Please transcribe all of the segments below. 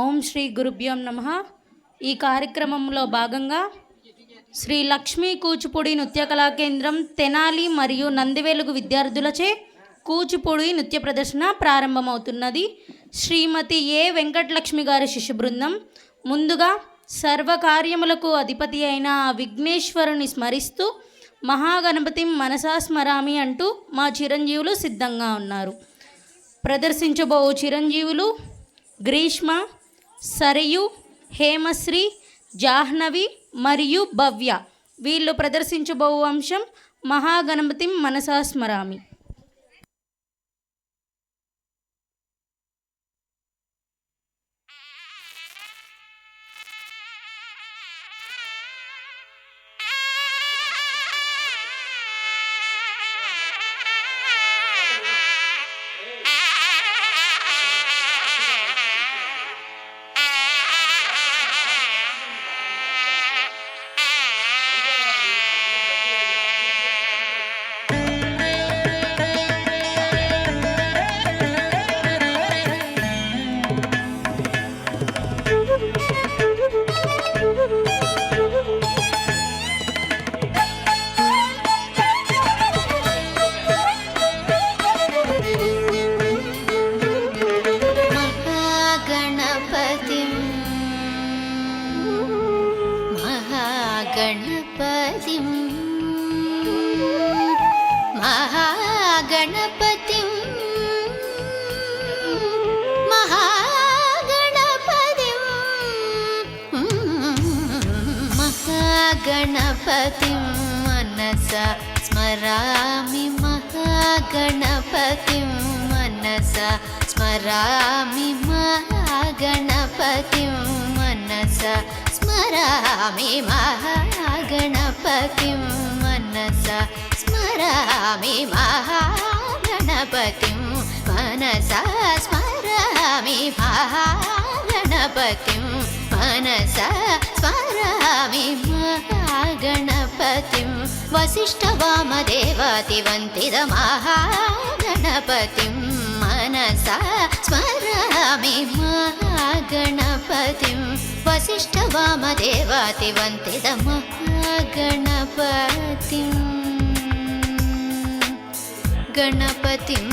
ఓం శ్రీ గురుభ్యోం నమః. ఈ కార్యక్రమంలో భాగంగా శ్రీ లక్ష్మీ కూచిపూడి నృత్య కళా కేంద్రం తెనాలి మరియు నందివెలుగు విద్యార్థులచే కూచిపూడి నృత్య ప్రదర్శన ప్రారంభమవుతున్నది. శ్రీమతి ఏ వెంకటలక్ష్మి గారి శిష్య బృందం ముందుగా సర్వకార్యములకు అధిపతి అయిన విఘ్నేశ్వరుని స్మరిస్తూ మహాగణపతిం మనసా స్మరామి అంటూ మా చిరంజీవులు సిద్ధంగా ఉన్నారు. ప్రదర్శించబో చిరంజీవులు గ్రీష్మ, సరియు, హేమశ్రీ, జాహ్నవి మరియు భవ్య. వీళ్ళు ప్రదర్శించబో అంశం మహాగణపతిం మనసా స్మరామి. गणपतिं मनसा स्मरामि महागणपतिं मनसा स्मरामि महागणपतिं मनसा स्मरामि महागणपतिं मनसा स्मरामि महागणपतिं मनसा स्मरामि महागणपतिं मनसा स्मरामि महागणपतिं वसिष्ठवामदेवातिवन्दित महागणपतिं मनसा स्मरामि महागणपतिं वसिष्ठवामदेवातिवन्दित महागणपतिं गणपतिं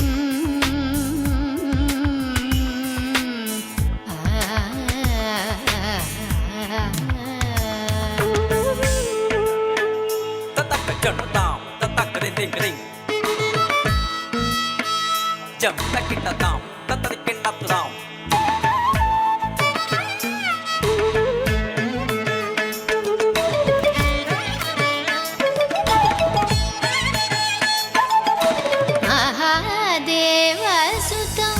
jam kita down tatari kita down Mahadeva सुतं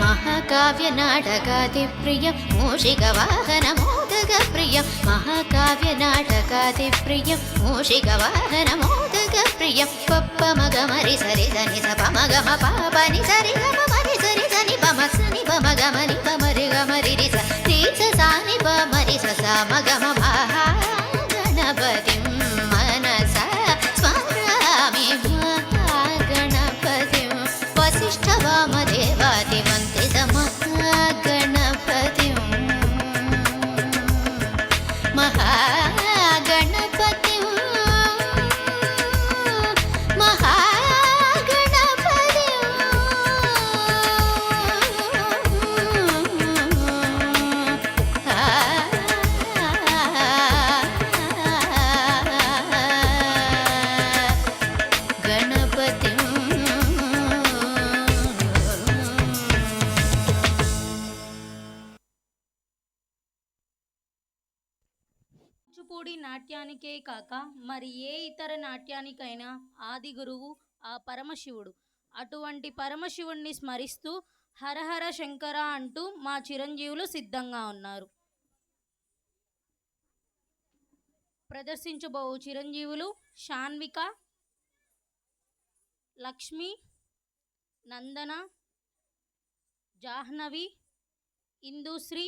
महाकाव्यनाटकादिप्रियं महाकाव्यनाटकादिप्रियं मूषिकवाहनमोदकप्रियं महाकाव्यनाटकादिप्रियं मूषिकवाहनमोदकप्रियं पप्पमगमरि सरि सनि सपमगम पापनि सरि गमरि सरि सनि पमसनि पमगमनि पमरि गमरि रि स सानि पमरि स मगम महागणपतिं मनसा स्मरामि महागणपतिं वसिष्ठवामदेवातिवन्दित महागणपतिं महागणपतिं महागणपतिं నాట్యానికే కాక మరి ఏ ఇతర నాట్యానికైనా ఆది గురువు ఆ పరమశివుడు. అటువంటి పరమశివుణ్ణి స్మరిస్తూ హరహర శంకర అంటూ మా చిరంజీవులు సిద్ధంగా ఉన్నారు. ప్రదర్శించబోవు చిరంజీవులు శాన్విక, లక్ష్మి, నందన, జాహ్నవి, ఇందుశ్రీ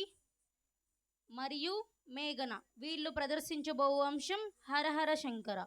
మరియు మేఘన. వీళ్ళు ప్రదర్శించబోవు అంశం హరహర శంకర.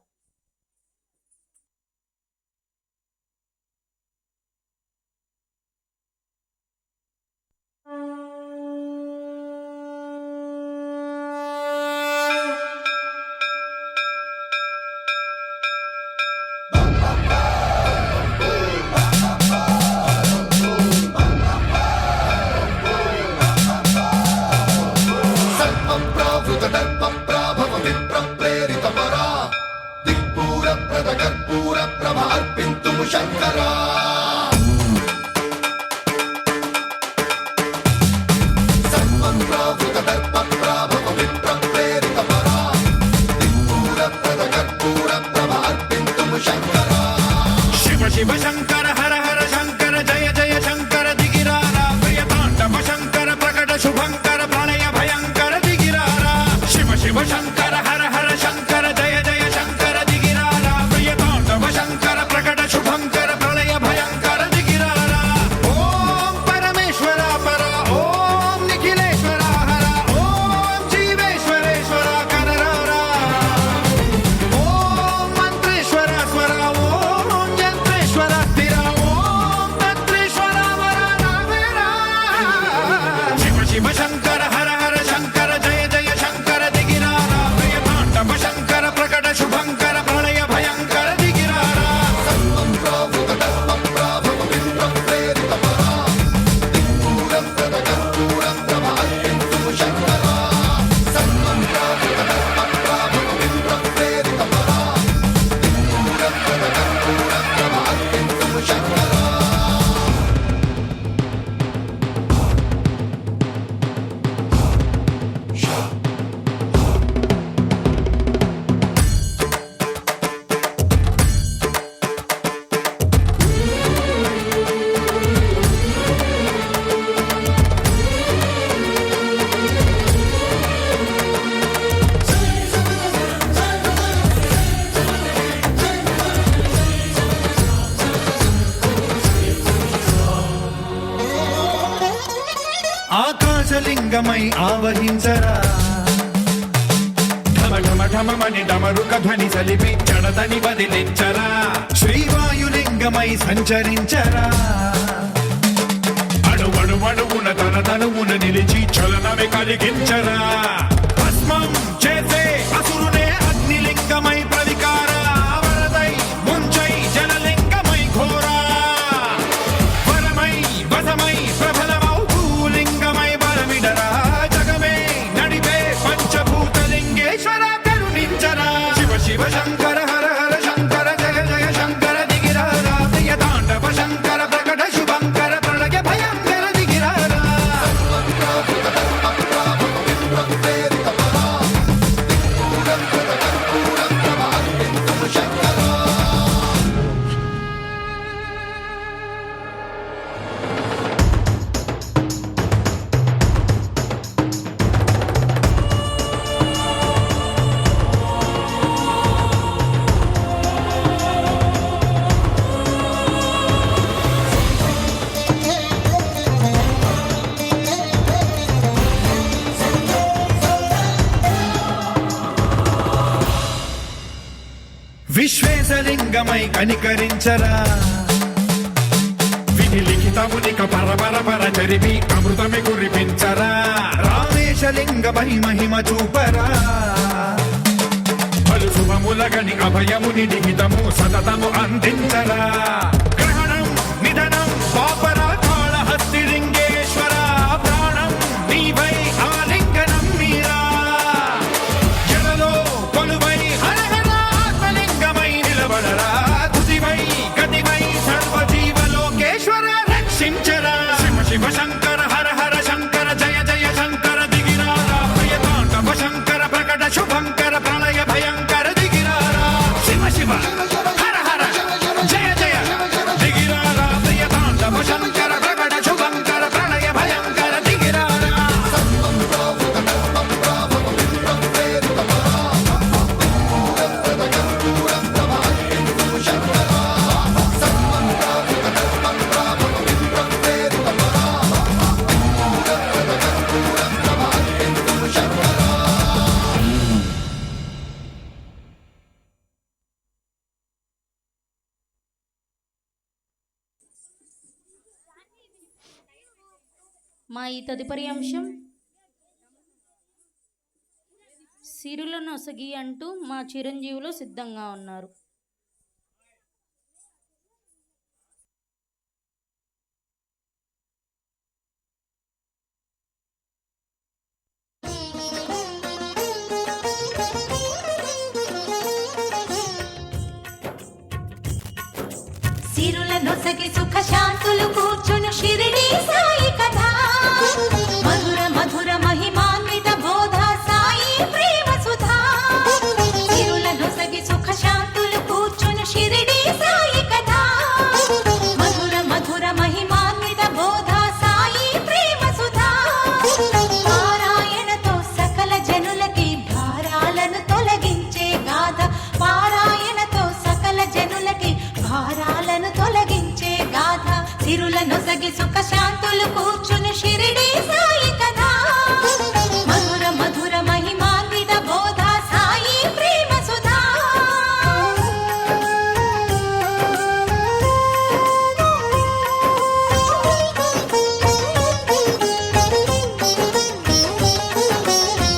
శివ శంకర హర హర శంకర జయ జయ శంకర దిగిరారా ప్రియతాండవ శంకర ప్రకట శుభంకర ప్రళయ భయంకర దిగిరారా శివ శివ శంకర హర హర శంకర జయ జయ శంకర దిగిరారా ప్రియతాండవ శంకర ప్రకట శుభంకర ప్రళయ భయంకర దిగిరారా. ఓం పరమేశ్వర పర ఓం నిఖిలేశ్వర హర ఓం జీవేశ్వరేశ్వర కరరారా ఓం మంత్రేశ్వర స్వర ఓం యంత్రేశ్వర స్థిర ఓం తంత్రేశ్వర వర రావేరా. శివ శివ శంకర హర హర శంకర జయ జయ శంకర దిగిరారా ప్రియతాండవ శంకర ప్రకట శుభంకర ప్రళయ భయంకర దిగిరారా. ఆకాశలింగమై ఆవహించరా ఢమ ఢమ ఢమమని డమరుక ధ్వని సలిపి జడదని వదిలించరా శ్రీవాయులింగమై సంచరించరా అణువణువున తన తనువున నిలిచి చలనమే కలిగించరా భస్మం చేసే అసురునే అగ్నిలింగమై ప్రవికార వరదై ముంచై జలలింగమై ఘోరా వరమై వసమై ప్రబలమౌ భూలింగమై బలమిడరా జగమే నడిపే పంచభూతలింగేశ్వర కరుణించరా. శివ శివ శంకర హర హర శంకర జయ జయ శంకర దిగిరారా ప్రియతాండవ శంకర ప్రకట శుభంకర ప్రళయ భయంకర దిగిరారా. విశ్వేశలింగమై కనికరించరా విధి లిఖితమునిక పరపర పర చరివి అమృతమి కురిపించరా రామేశలింగమై మహిమ చూపరా పలు శుభములగని అభయముని లిఖితము సతతము అందించరా గ్రహణం నిధనం పాపరా కాళహస్తి లింగేశ్వర ప్రాణం నీవై ఆలింగనం మీరా జలలో కొలువై హర హర ఆత్మలింగమై నిలబడరా తుదివై గతివై సర్వజీవలోకేశ్వర రక్షించరా. శివ శివ శంకర హర హర శంకర జయ జయ శంకర దిగిరారా ప్రియతాండవ శంకర ప్రకట శుభంకర ప్రళయ మా ఈ తదుపరి అంశం సిరుల నొసగి అంటూ మా చిరంజీవులు సిద్ధంగా ఉన్నారు. సిరుల నొసగి సుఖ శాంతులు కూర్చును షిరిడి సాయి కథ మధుర మధుర మహిమాన్విత బోధ సాయి ప్రేమ సుధా సిరుల నొసగి సుఖ శాంతులు కూర్చును షిరిడి సాయి కథ మధుర మధుర మహిమాన్విత బోధ సాయి ప్రేమ సుధా పారాయణతో సకల జనులకి భారాలను తొలగించే గాథ పారాయణతో సకల జనులకి భారాలను తొలగించే గాథ సిరుల నొసగి సుఖ శాంతులు కూర్చుని షిరిడి సాయి కథ మధుర మధుర మహిమాన్విత బోధ సాయి ప్రేమ సుధా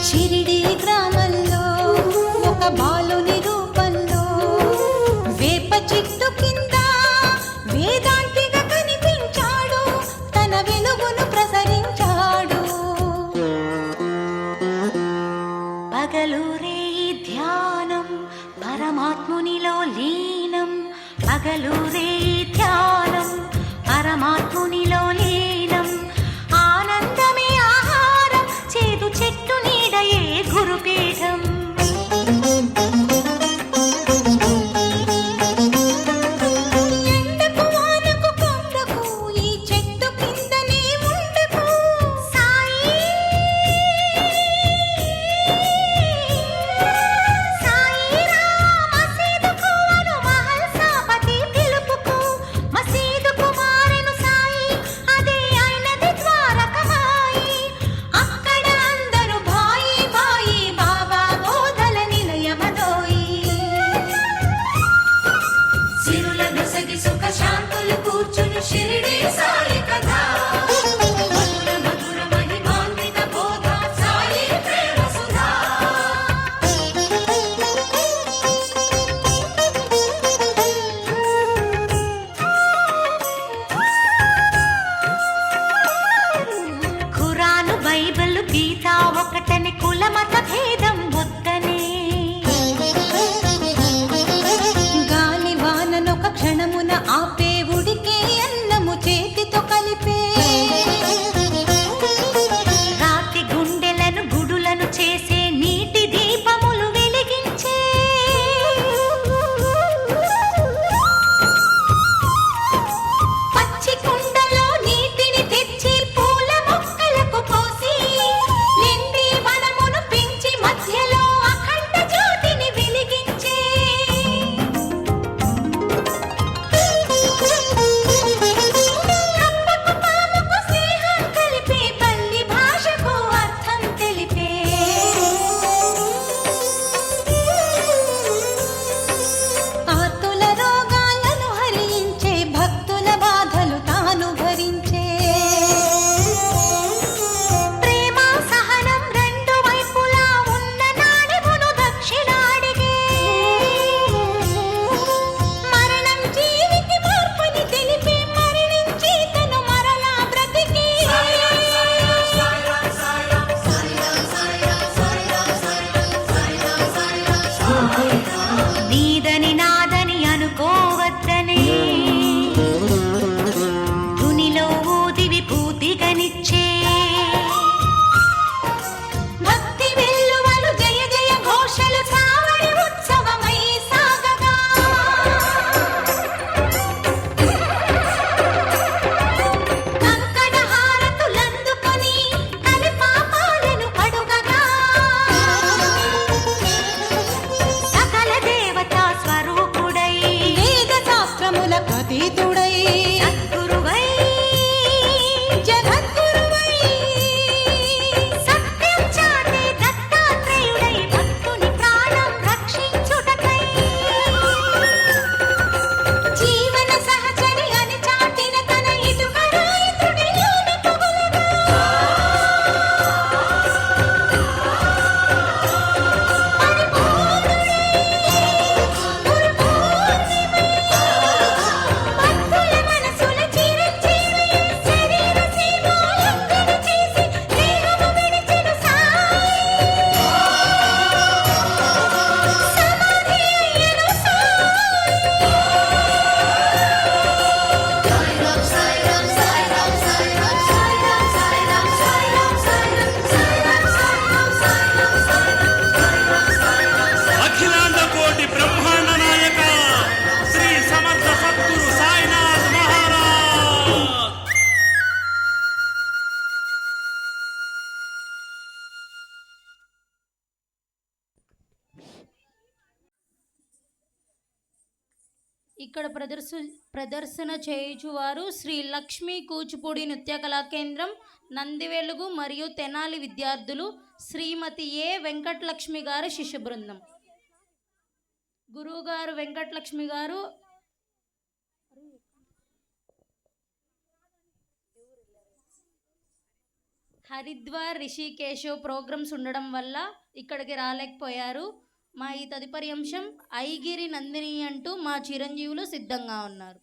షిరిడి గ్రామంలో ఒక బాలుని రూపంలో వేప చెట్టు కింద వేదాంతిగా కనిపించాడు తన వెలుగును ప్రసరించాడు పగలూరే ధ్యానం పరమాత్మునిలో లీనం పగలూరే ధ్యానం పరమాత్మునిలో లీనం ఆనందమే ఆహారం చేదు చెట్టు నీడయే గురుపీఠం ఎండకు వానకు కొండకు ఈ చెట్టు కిందనే ఉండకు సాయి మసీదుకు అను మహల్సాపతి పిలుపుకు మసీదుకు మారెను సాయి అదే అయినది ద్వారకమాయి అక్కడ అందరూ భాయి భాయి బాబా బోధల నిలయమదోయి సిరుల నొసగి సుఖ శాంతులు కూర్చుని షిరిడి సాయి కథ మధుర మధుర మహిమాన్విత బోధ సాయి ప్రేమ సుధా ఖురాను బైబిల్ గీత ఒకటని కులమత భేదం వద్దనే గాలి వాననొక క్షణమున ఆపే ఉడికే అన్నము చేతితో కలిపే రాతి గుండెలను గుడులను చేసే నీటి దీపములు వెలిగించే పచ్చి కుండలో నీటిని తెచ్చి పూల మొక్కలకు పోసి నిండి వనమును పెంచి మధ్యలో అఖండ జ్యోతిని వెలిగించే కప్పకు పాముకు స్నేహం కలిపే పల్లి భాషకు అర్థం తెలిపే ఆర్తుల రోగాలను హరించే భక్తుల బాధలు తాను భరించే ప్రేమ సహనం రెండు వైపులా ఉన్న నాడిమును దక్షిణాడిగే మరణం జీవికి మార్పుని తెలిపే మరణించి తను మరలా బ్రతికి నీదని నాదని అనుకోవద్దనే ధునిలో ఊది విభూతిగనిచ్చే భక్తి వెల్లువలు జయ జయ ఘోషలు సావడి ఉత్సవమై సాగగా కంకణ హారతులందుకొని కలి పాపాలను కడుగగా సకల దేవతా స్వరూపుడై వేద శాస్త్రముల అతీతుడై సద్గురువై జగద్గురువై సత్యం చాటే దత్తాత్రేయుడై భక్తుని ప్రాణం రక్షించుటకై జీవన సహచరి అని చాటిన తన ఇటుకరాయితుడిలోని పొగలగా ఇక్కడ ప్రదర్శన చేయుచువారు శ్రీ లక్ష్మీ కూచిపూడి నృత్య కళా కేంద్రం నందివెలుగు మరియు తెనాలి విద్యార్థులు శ్రీమతి ఏ వెంకటలక్ష్మి గారి శిష్య బృందం. గురువుగారు వెంకటలక్ష్మి గారు హరిద్వార్ రిషికేశ్ ప్రోగ్రామ్స్ ఉండడం వల్ల ఇక్కడికి రాలేకపోయారు. మా ఈ తదుపరి అంశం ఐగిరి నందిని అంటూ మా చిరంజీవులు సిద్ధంగా ఉన్నారు.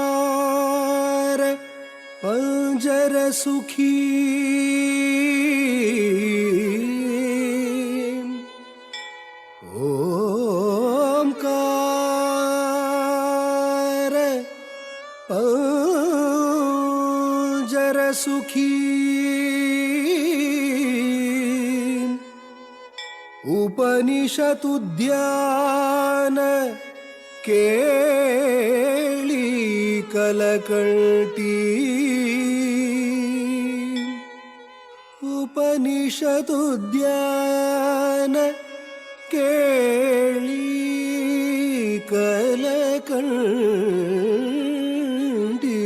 ओंकार पंजर सुखी ओंकार पंजर सुखी उपनिषद उद्यान केळी कलकंटी उपनिषद उद्यान केळी कलकंटी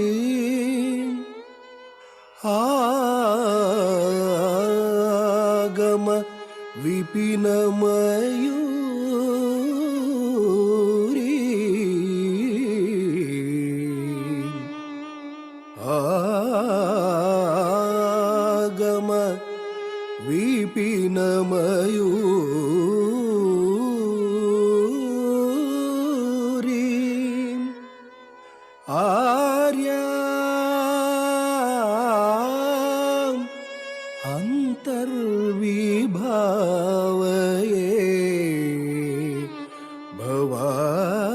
आगम विपिन मयूरी आगम विपिन मयूरी आर्या अंतर्विभावये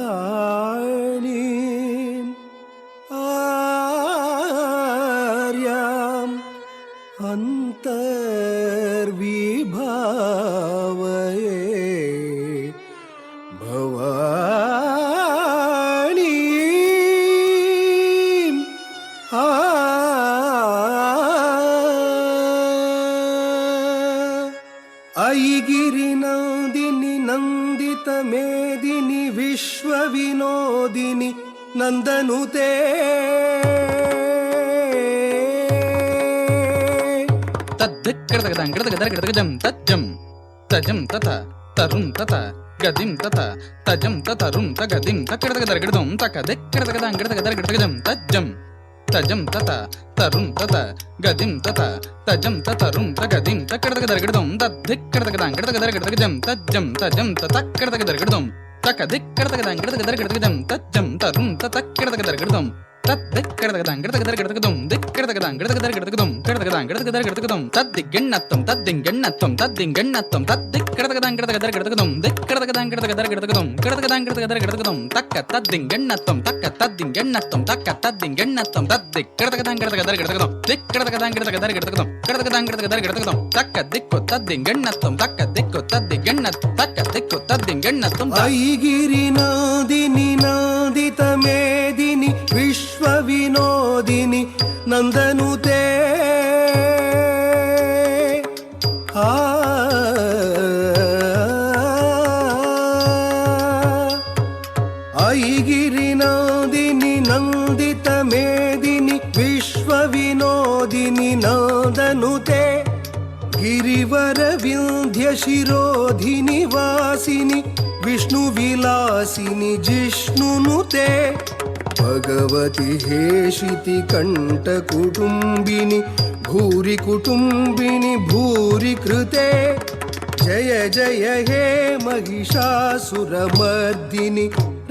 भवानी आर्याम् अंतर्विभावये भवानी ऐगिरि नंदिनि नंदित मेदिनि विश्व विनोदिनि नंदनुते तद्धिक्कृतगदं तज्जं तजं तत तरुं तत गदिं तत तजं ततरुं तगदिं तक्कृतगदर्गदं तकदिक्कृतगदं तज्जं तजं तत तरुं तत गदिं तत तजं ततरुं तगदिं तक्कृतगदर्गदं तद्धिक्कृतगदं तज्जं तजं ततक्कृतगदर्गदं तकदिक्कृतगदं तज्जं तरुं ततक्कृतगदर्गदं तद्दिक्कृतगदं तद्दिग्गण्णत्वं तद्दिङ्गण्णत्वं तद्दिङ्गण्णत्वं तद्दिक्कृतगदं तक्क तद्दिङ्गण्णत्वं तक्क तद्दिङ्गण्णत्वं तक्क तद्दिङ्गण्णत्वं तद्दिक्कृतगदं तक्क दिक्कु तद्दिङ्गण्णत्वं तक्क दिक्कु तद्दिङ्गण्णत्वं तक्क दिक्कु तद्दिङ्गण्णत्वं ऐगिरि नादिनि नादित मेदिनि विश्व विनोदिनि नंदनुते ऐगिरि नादिनि नंदित मेदिनि विश्व विनोदिनि नंदनुते गिरिवर विंध्य शिरोधिनि वासिनि विष्णु विलासिनि जिष्णुनुते भगवति हेशिति कंठ कुटुंबिनि भूरि कुटुंबिनि भूरि कृते जय जय हे महिषासुरमर्दिनि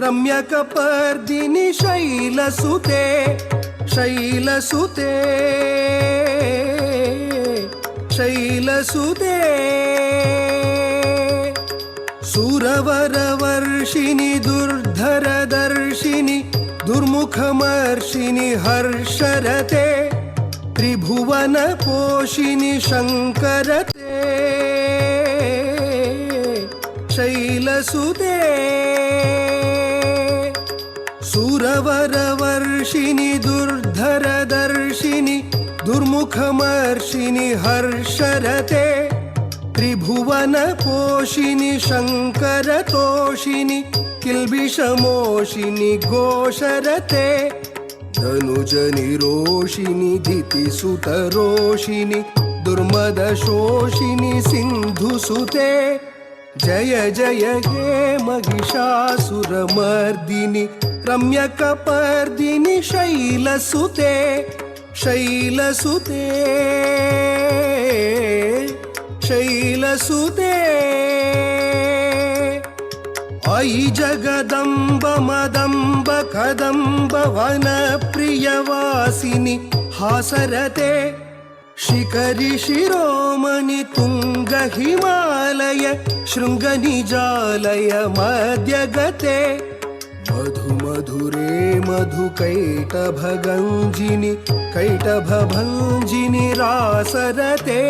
रम्यकपर्दिनि शैलसुते शैलसुते शैलसुते सुरवरवर्षिणि दुर्धरदर्शिनि दुर्मुखमर्षिणि हर्षरते त्रिभुवनपोषिणि शङ्करते शैल शैलसुते सुरवरवर्षिणि दुर्धरदर्शिनि दुर्मुखमर्षिणि हर्षरते त्रिभुवनपोषिणि शङ्करतोषिणि किल्बिषमोषिणि घोषरते धनुजनिरोषिणि दितिसुतरोषिणि दुर्मदशोषिणि सिन्धुसुते जय जय हे महिषासुरमर्दिनि रम्यकपर्दिनि शैलसुते शैलसुते शैलसुते अयि जगदम्ब मदम्ब कदम्ब वनप्रियवासिनि हासरते शिखरि शिरोमणि तुङ्ग हिमालय शृङ्गनिजालय मध्यगते मधुमधुरे मधुकैटभगञ्जिनि कैटभभञ्जिनि रासरते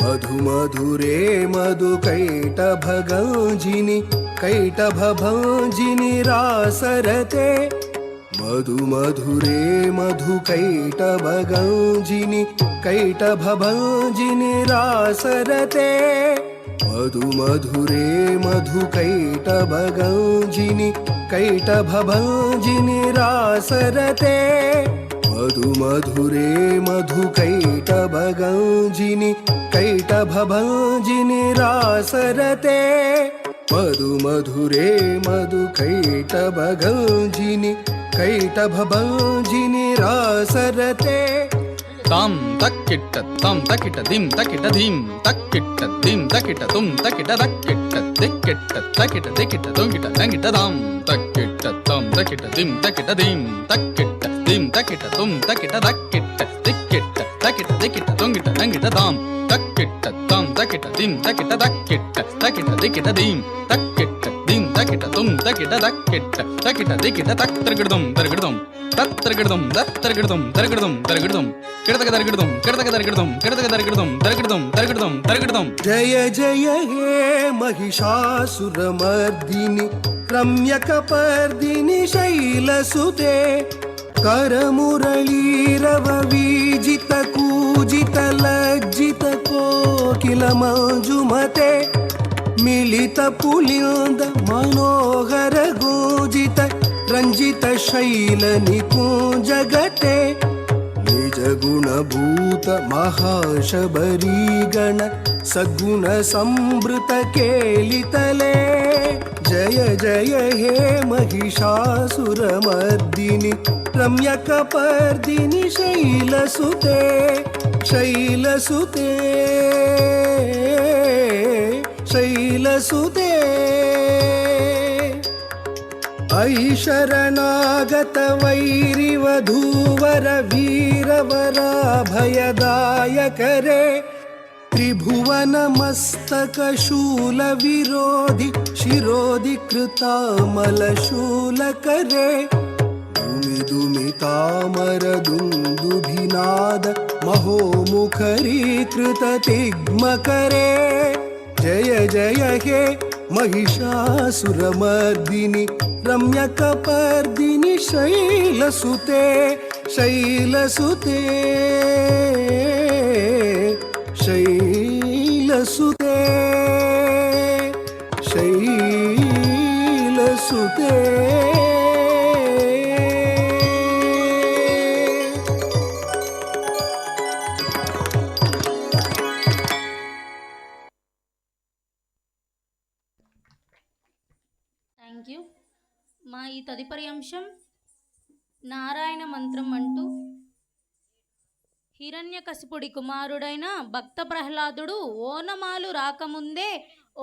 मधुमधुरे मधुकैटभगञ्जिनि कैटभभञ्जिनि रासरते मधुमधुरे मधुकैटभगञ्जिनि कैटभभञ्जिनि रासरते मधुमधुरे मधुकैटभगञ्जिनि कैटभभञ्जिनि रासरते मधुमधुरे मधुकैटभगञ्जिनि कैटभभञ्जिनि रासरते मधुमधुरे मधुकैटभगञ्जिनि कैटभभञ्जिनि रासरते तां तक्किट्ट तं तकिट दिं तकिट धीं तक्किट्ट दिं तकिट तुं तकिट दक्किट्ट दिक्किट्ट तकिट दिकिट तुंगिट दंगिट दां तक्किट्ट तं तकिट दिं तकिट धीं तक्किट्ट दिं तकिट तुं तकिट दक्किट्ट दिक्किट्ट तकिट दिकिट तुंगिट दंगिट दां तक्किट्ट तं तकिट दिं तकिट दक्किट्ट तकिट दिकिट धीं तक्किट्ट दिं तकिट तुं तकिट दक्किट्ट तकिट दिकिट तक् त्रिगिडदं त्रिगिडदं तत्त्रगिडदं दत्त्रगिडदं त्रिगिडदं त्रिगिडदं किडतक दरगिडदं किडतक दरगिडदं किडतक दरगिडदं त्रिगिडदं त्रिगिडदं त्रिगिडदं जय जय हे महिषासुरमर्दिनि रम्यकपर्दिनि शैलसुते करमुरलीरववीजित कूजित लज्जित कोकिल मंजुमते मिलित पुलिंद मनोहर गोजित रंजित शैल निकुंजगते निज गुणभूत महाशबरीगण सद्गुण संवृत केलितले जय जय हे महिषासुरमर्दिनि रम्यकपर्दिनि शैलसुते शैलसुते शैलसुते अयि शरणागत वैरिवधूवर वीरवराभयदायकरे त्रिभुवन मस्तक शूल विरोधि शिरोधि कृतामल शूल करे दुमि दुमि तामर दुन्दुभिनाद महोमुखरी कृत तिग्म करे जय जय हे महिषासुरमर्दिनि रम्यकपर्दिनि शैलसुते शैलसुते शैलसुते शैलसुते థ్యాంక్ యూ. మా ఈ తదుపరి అంశం నారాయణ మంత్రం అంటూ హిరణ్యకశిపుడి కుమారుడైన భక్త ప్రహ్లాదుడు ఓనమాలు రాకముందే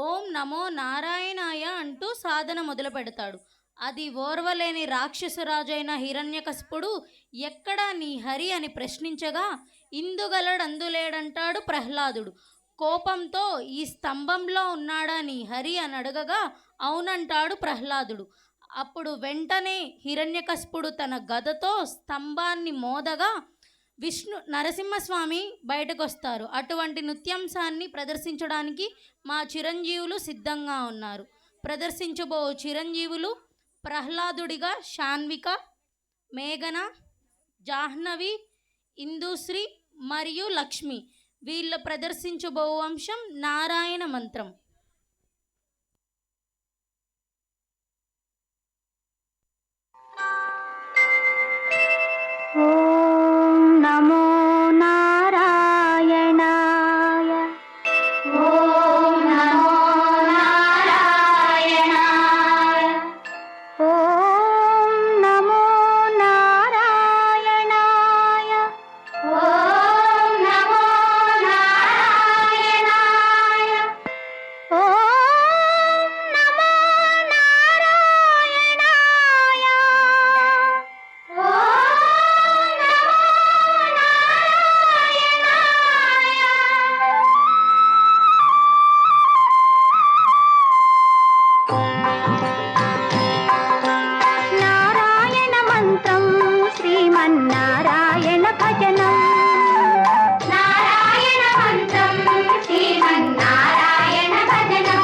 ఓం నమో నారాయణాయ అంటూ సాధన మొదలు పెడతాడు. అది ఓర్వలేని రాక్షసరాజైన హిరణ్యకశిపుడు ఎక్కడా నీ హరి అని ప్రశ్నించగా ఇందుగలడందులేడంటాడు ప్రహ్లాదుడు. కోపంతో ఈ స్తంభంలో ఉన్నాడా నీ హరి అని అడగగా అవునంటాడు ప్రహ్లాదుడు. అప్పుడు వెంటనే హిరణ్యకశిపుడు తన గదతో స్తంభాన్ని మోదగా విష్ణు నరసింహస్వామి బయటకొస్తారు. అటువంటి నృత్యాంశాన్ని ప్రదర్శించడానికి మా చిరంజీవులు సిద్ధంగా ఉన్నారు. ప్రదర్శించబో చిరంజీవులు ప్రహ్లాదుడిగా శాన్విక, మేఘన, జాహ్నవి, ఇందుశ్రీ మరియు లక్ష్మి. వీళ్ళు ప్రదర్శించబో అంశం నారాయణ మంత్రం. ఓం నమో నారాయణాయ. ఓం నమో నారాయణాయ. ఓం నమో నారాయణాయ. ఓం నమో నారాయణాయ. ఓం నమో నారాయణాయ. నారాయణ మంత్రం శ్రీమన్నారాయణ భజనం. నారాయణ మంత్రం శ్రీమన్నారాయణ భజనం.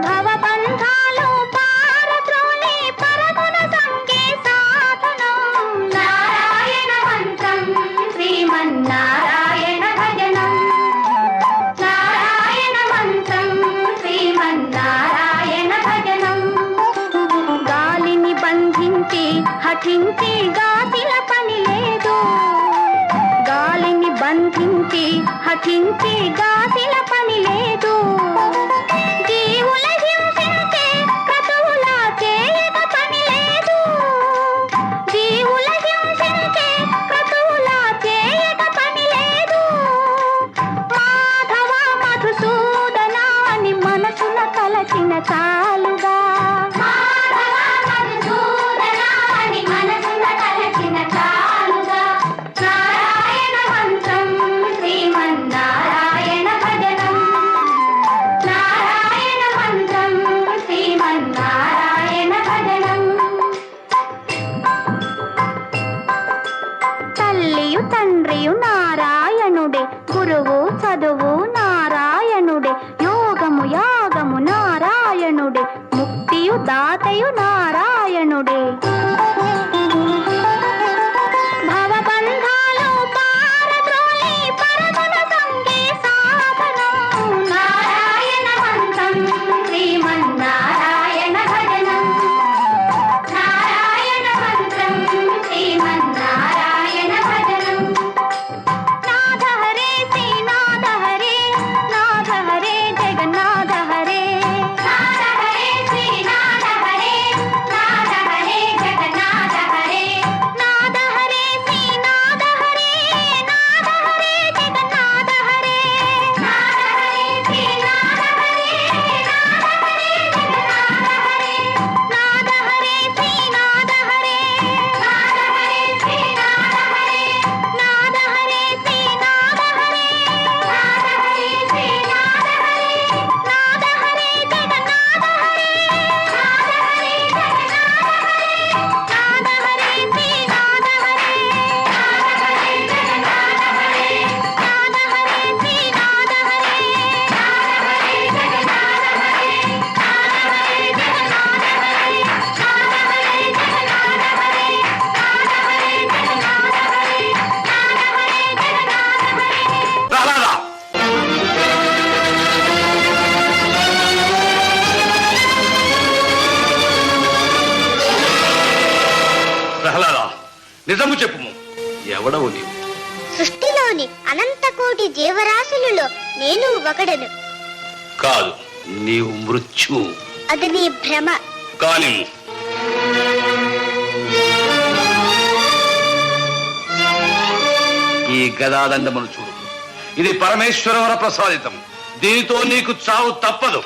భవబంధాలు పారద్రోలి పరగుణ సంగే సాధనం. నారాయణ మంత్రం శ్రీమన్నారాయణ భజనం. నారాయణ మంత్రం శ్రీమన్నారాయణ భజనం. గాలిని బంధించి హఠించి గాసిల పని లేదు. గాలిని బంధించి హఠించి గాసిల పని లేదు. జీవుల హింసించే క్రతువులా చేయక పని లేదు. జీవుల హింసించే క్రతువులా చేయక పని లేదు. మాధవ మధుసూదన అని మనసున తలచిన చాలుగా. మాధవ మధుసూదన అని మనసున తలచిన చాలుగా. నారాయణ మంత్రం శ్రీమన్నారాయణ భజనం. నారాయణ మంత్రం శ్రీమన్నారాయణ భజనం. తల్లియు తండ్రియు నారాయణుడే. గురువు చదువు నారాయణుడే. యోగము యాగము నారాయణుడే. ముక్తియు దాతయు నారాయణుడే. భవబంధాలు పారద్రోలి పరగుణ సంగే సాధనం. నారాయణ మంత్రం శ్రీమన్నారాయణ భజనం. నారాయణ మంత్రం శ్రీమన్నారాయణ భజనం. నాథ హరే శ్రీనాథ హరే. నాథ హరే జగన్నాథ హరే. నాథ హరే శ్రీనాథ హరే. నాథ హరే జగన్నాథ హరే. నాథ హరే శ్రీనాథ హరే. నాథ హరే జగన్నాథ హరే. నాథ హరే శ్రీనాథ హరే. నాథ హరే జగన్నాథ హరే. నాథ హరే శ్రీనాథ హరే. నాథ హరే శ్రీనాథ హరే. నాథ హరే శ్రీనాథ హరే. నాథ హరే శ్రీనాథ హరే. నాథ హరే జగన్నాథ హరే. నాథ హరే జగన్నాథ హరే. నాథ హరే శ్రీనాథ హరే. నాథ హరే జగన్నాథ హరే. నాథ హరే శ్రీనాథ హరే. నాథ హరే జగన్నాథ హరే. నాథ హరే జగన్నాథ హరే. నాథ హరే జగన్నాథ హరే. నాథ హరే జగన్నాథ హరే. నాథ హరే జగన్నాథ హరే. ప్రహ్లాద ప్రహ్లాద నిజము చెప్పుము, ఎవడవు నీవు? సృష్టిలోని అనంతకోటి జీవరాశులలో నేను ఒకడను. కాదు, నీవు మృత్యువు. అది నీ భ్రమ. కానిము. ఈ గదాదండమును చూడు. ఇది పరమేశ్వరవర ప్రసాదితం. దీనితో నీకు చావు తప్పదు.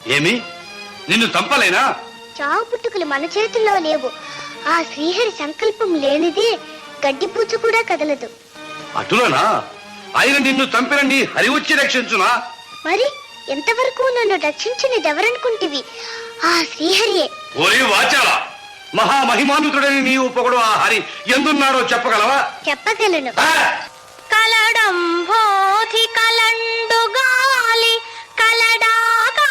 ఏమి, నిన్ను చంపలేనా? చావు పుట్టుకలు మన చేతుల్లో లేవు. ఆ శ్రీహరి సంకల్పం లేనిదే గడ్డిపూచ కూడా కదలదు. అటులనా? ఆయన నిన్ను చంపిన నీ హరి వచ్చి రక్షించునా? మరి ఎంతవరకు నన్ను రక్షించినదెవరనుకుంటివి? ఆ శ్రీహరియే. ఓరి వాచాల, మహామహిమానుతుడని నీవు పొగడు ఆ హరి ఎందున్నాడో చెప్పగలవా? చెప్పగలను. ఆ! కలడంబోధి కలండు గాలి కలడాగా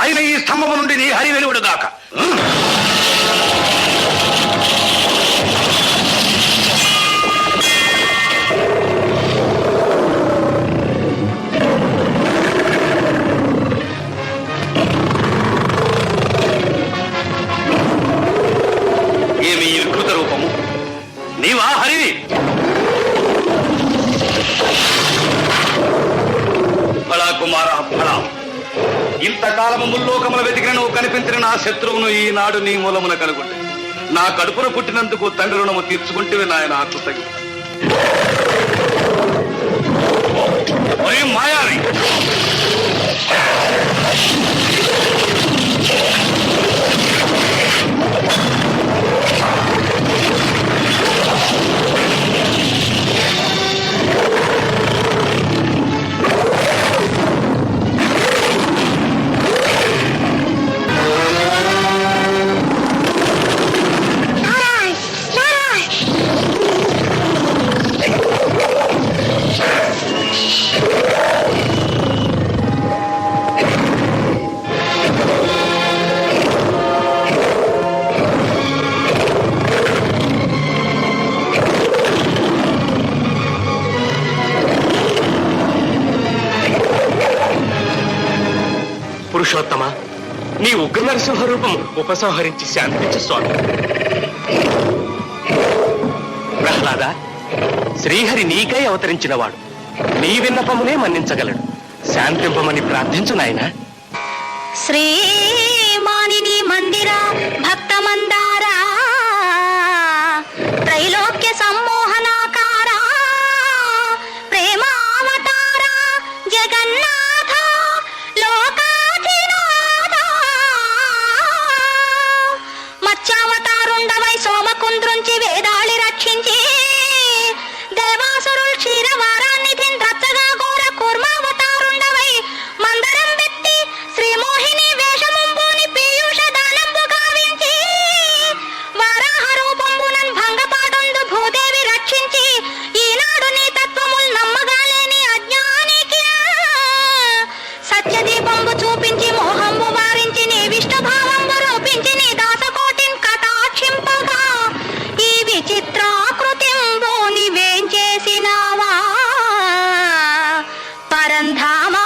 అయిన ఈ స్తంభము నుండి నీ హరి వెలువడుగాక. ఏమి ఈ వికృత రూపము? నీవా హరివి? ఫలా కుమార ఫలా, ఇంతకాలము ముల్లోకముల వెతికిన నువ్వు కనిపించిన నా శత్రువును ఈనాడు నీ మూలమున కనుగొంటే నా కడుపున పుట్టినందుకు తండ్రి రుణము తీర్చుకుంటే నాయన కృతజ్ఞత. మాయావి, పురుషోత్తమ, నీ ఉగ్ర నరసింహ రూపం ఉపసంహరించి శాంతించు స్వామి. ప్రహ్లాద, శ్రీహరి నీకై అవతరించినవాడు, నీ విన్నపమునే మన్నించగలడు. శాంతింపమని ప్రార్థించు నాయన. శ్రీమానిని మందిర భక్త మందారా, త్రైలోక్య సమ్మోహనాకార, ప్రేమావతార, జగన్నాథ, లోకాధినాథ, మత్స్యావతారుండవై సోమకుంద్రుంచి వేదాళి రక్షించి దేవాసురుల్ క్షీరవారాన్నిధిన్ రచ్చగా ఘోర కూర్మావతారుండవై మందరం పెట్టి శ్రీమోహిని వేషముంబూని పీయూష దానంబు గావించి వారాహ రూపంబునన్ భంగపాటుందు భూదేవి రక్షించి ఈనాడు నీ తత్వముల్ నమ్మగాలేని అజ్ఞానికి సత్యదీపంబు చూపించి మోహంబు వారించి నీ విష్ణుభావంబు రూపించి నీ దాసకోటిన్ కటాక్షింపగా ఈ విచిత్రాకృతింబు నీవేం చేసినావా పరంధామా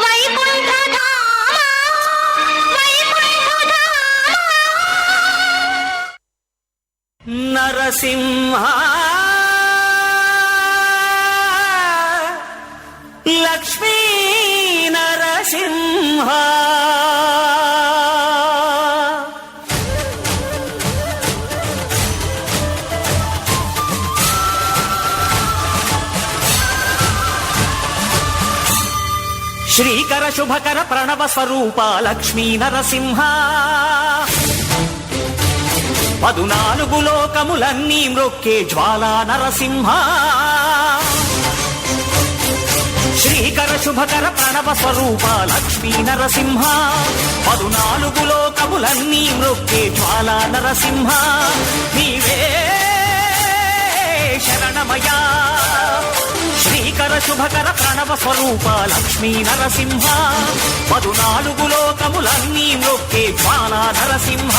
వైకుంఠధామా వైకుంఠధామా. నరసింహ లక్ష్మీ నరసింహ శ్రీకర శుభకర ప్రణవ స్వరూప లక్ష్మీ నరసింహ 14 లోకములన్నీ మ్రొక్కే జ్వాలా నరసింహ. శ్రీకర శుభకర ప్రణవ స్వరూప లక్ష్మీ నరసింహ, 14 లోకములన్నీ మ్రొక్కే జ్వాలా నరసింహ. నీవే శరణమయా శ్రీకర శుభకర ప్రణవ స్వరూప లక్ష్మీ నరసింహ, 14 లోకములన్నీ మ్రొక్కే జ్వాలా నరసింహ.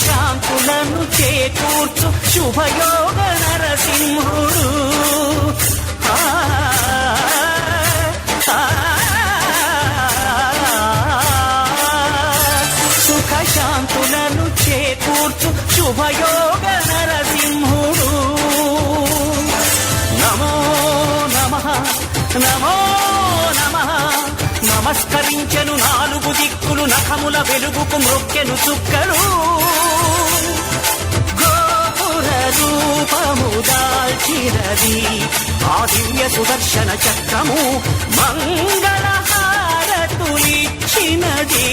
శాంతులను చేకూర్చు శుభయోగ నరసింహుడు. సుఖ శాంతులను చేకూర్చు శుభయోగ నరసింహుడు. నమో నమః నమో నమః. నమస్కరించెను 4 దిక్కులు, నఖముల వెలుగుకు మ్రొక్కెను చుక్కలు. గోపుర రూపము దాల్చి ఇచ్చినది ఆ దివ్య సుదర్శన చక్రము మంగళహారతులిచ్చినది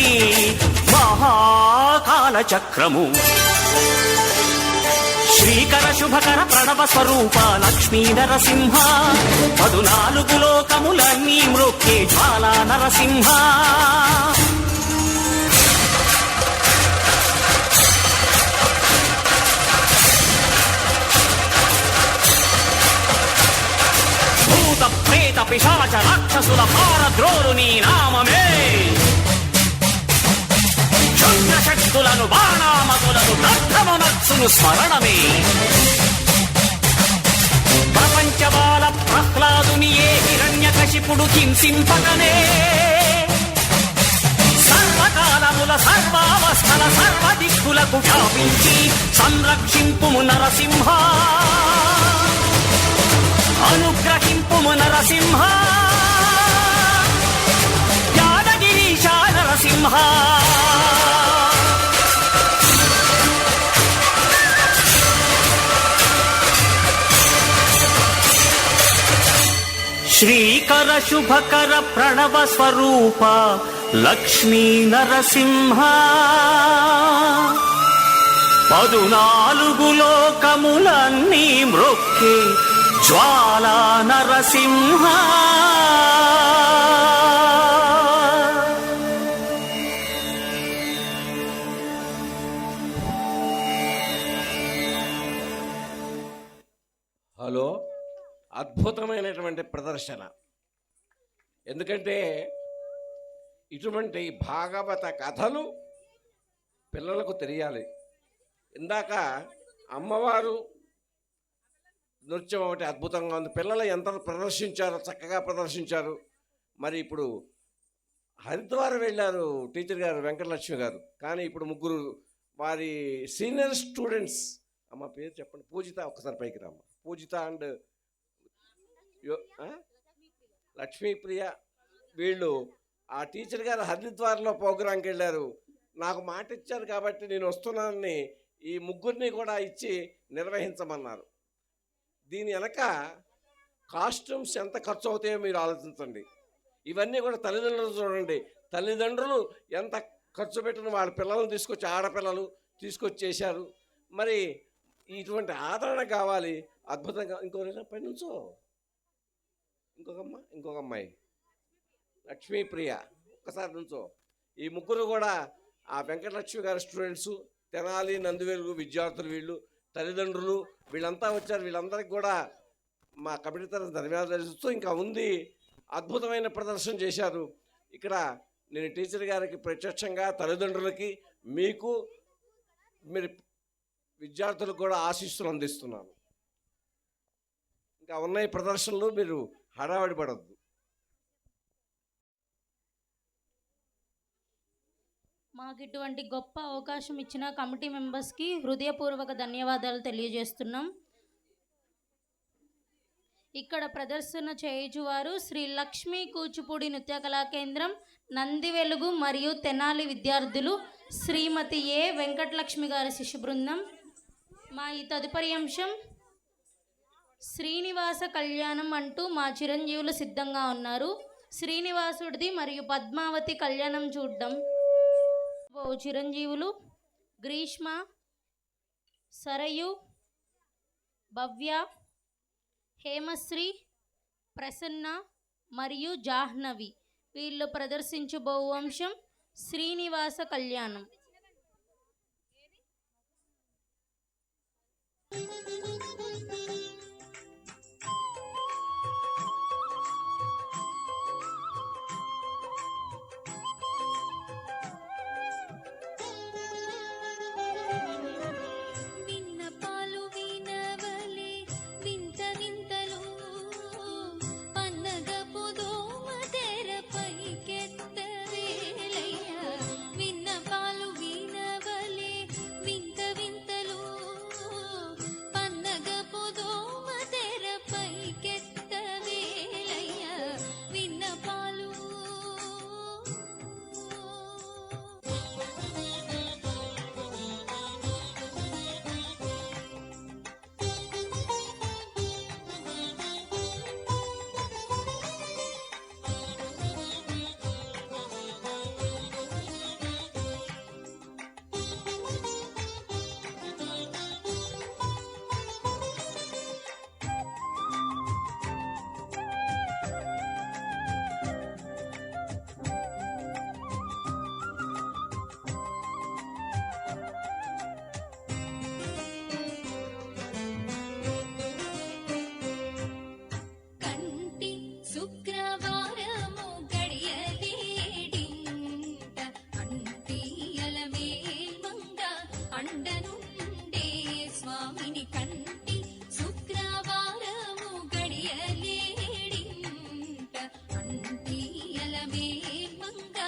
మహాకాల చక్రము శ్రీకర శుభకర ప్రణవ స్వరూప లక్ష్మీ నరసింహ 14 లోకములన్నీ మ్రొక్కే జ్వాలా నరసింహ భూత ప్రేత పిశాచ రాక్షసుల పారద్రోలు నీ నామమే శక్తులను బాణామతులను దగ్ధమనర్చును స్మరణమే ప్రపంచబాల ప్రహ్లాదుని ఏ హిరణ్యకశిపుడు హింసింపకనే సర్వకాలముల సర్వావస్థల సర్వదిక్కులకు వ్యాపించి సంరక్షింపుము నరసింహ అనుగ్రహింపుము నరసింహ యాదగిరీశ నరసింహ శ్రీకర శుభకర ప్రణవ స్వరూప లక్ష్మీ నరసింహ 14 లోకములన్నీ మ్రొక్కే జ్వాలా నరసింహ హలో, అద్భుతమైనటువంటి ప్రదర్శన. ఎందుకంటే ఇటువంటి భాగవత కథలు పిల్లలకు తెలియాలి. ఇందాక అమ్మవారు నృత్యం ఒకటి అద్భుతంగా ఉంది. పిల్లలు ఎంత ప్రదర్శించారో, చక్కగా ప్రదర్శించారు. మరి ఇప్పుడు హరిద్వార్ వెళ్ళారు టీచర్ గారు వెంకటలక్ష్మి గారు. కానీ ఇప్పుడు ముగ్గురు వారి సీనియర్ స్టూడెంట్స్, అమ్మ పేరు చెప్పండి, పూజిత, ఒక్కసారి పైకి రామ్మ. పూజిత అండ్ లక్ష్మీప్రియ, వీళ్ళు ఆ టీచర్ గారు హరిద్వార్లో ప్రోగ్రాంకి వెళ్ళారు. నాకు మాట ఇచ్చారు కాబట్టి నేను వస్తున్నానని ఈ ముగ్గురిని కూడా ఇచ్చి నిర్వహించమన్నారు. దీని వెనక కాస్ట్యూమ్స్ ఎంత ఖర్చు అవుతాయో మీరు ఆలోచించండి. ఇవన్నీ కూడా తల్లిదండ్రులు చూడండి. తల్లిదండ్రులు ఎంత ఖర్చు పెట్టిన వాళ్ళ పిల్లలను తీసుకొచ్చి, ఆడపిల్లలు తీసుకొచ్చి చేశారు. మరి ఇటువంటి ఆదరణ కావాలి. అద్భుతంగా. ఇంకొక పై నుంచో ఇంకొక అమ్మాయి లక్ష్మీప్రియ, ఒక్కసారి నుంచో. ఈ ముగ్గురు కూడా ఆ వెంకటలక్ష్మి గారి స్టూడెంట్స్, తెనాలి నందివెలుగు విద్యార్థులు, వీళ్ళు తల్లిదండ్రులు, వీళ్ళంతా వచ్చారు. వీళ్ళందరికీ కూడా మా కమిటీ తరఫున ధన్యవాదాలు తెలుస్తూ, ఇంకా ఉంది అద్భుతమైన ప్రదర్శన చేశారు. ఇక్కడ నేను టీచర్ గారికి ప్రత్యక్షంగా, తల్లిదండ్రులకి, మీకు, మీరు విద్యార్థులకు కూడా ఆశీస్సులు అందిస్తున్నాను. ఇంకా ఉన్నాయి ప్రదర్శనలు, మీరు హడావడి పడద్దు. మాకు ఇటువంటి గొప్ప అవకాశం ఇచ్చిన కమిటీ మెంబర్స్కి హృదయపూర్వక ధన్యవాదాలు తెలియజేస్తున్నాం. ఇక్కడ ప్రదర్శన చేయుచువారు శ్రీ లక్ష్మీ కూచిపూడి నృత్య కళా కేంద్రం, నందివెలుగు మరియు తెనాలి విద్యార్థులు, శ్రీమతి ఏ వెంకటలక్ష్మి గారి శిష్య బృందం. మా ఈ తదుపరి అంశం శ్రీనివాస కళ్యాణం అంటూ మా చిరంజీవులు సిద్ధంగా ఉన్నారు. శ్రీనివాసుడిది మరియు పద్మావతి కళ్యాణం చూడ్డం. ఓ చిరంజీవులు గ్రీష్మ, సరయు, భవ్య, హేమశ్రీ, ప్రసన్న మరియు జాహ్నవి, వీళ్ళు ప్రదర్శించబో అంశం శ్రీనివాస కళ్యాణం. విన్నపాలు కంటి శుక్రవారము గడియలేడింట అంటియలమే మంగ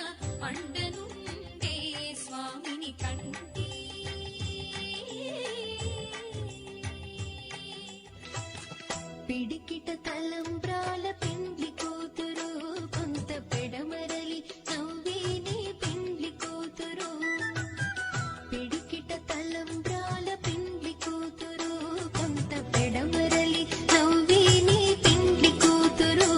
అండనుండే స్వామిని కంటి పిడికిట తలంబ్రాల పెండ్లి కూతురు కొంత పెడమరలి నవ్వేనే పెండ్లి కూతురు పిడికిట తలంబ్రాల పెండ్లి కూతురు కొంత పెడమరలి నవ్వేనే పెండ్లి కూతురు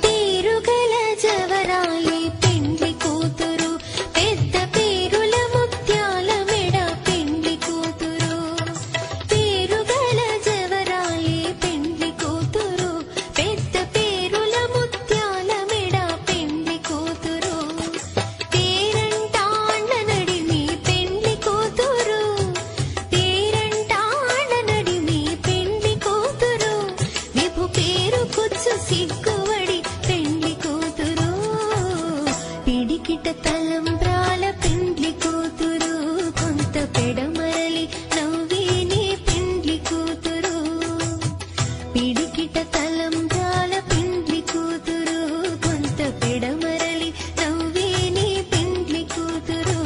పేరుగల జవరాయి పెండ్లి కూతురు పెద్ద పేరుల ముత్యాల మెడ పెండ్లి కూతురు పేరుగల జవరాయి పెండ్లి కూతురు పెద్ద పేరుల ముత్యాల మెడ పెండ్లి కూతురు పేరంటాండ నడిమి పెండ్లి కూతురు పేరంటాండ నడిమి పెండ్లి కూతురు విభు పేరు కుచ్చు సిగ్గువడి పెండ్లి కూతురు పిడికిట తలంబ్రాల పెండ్లి కూతురు కొంత పెడమరలి నవ్వేనే పెండ్లి కూతురు పిడికిట తలంబ్రాల పెండ్లి కూతురు కొంత పెడమరలి నవ్వేనే పెండ్లి కూతురు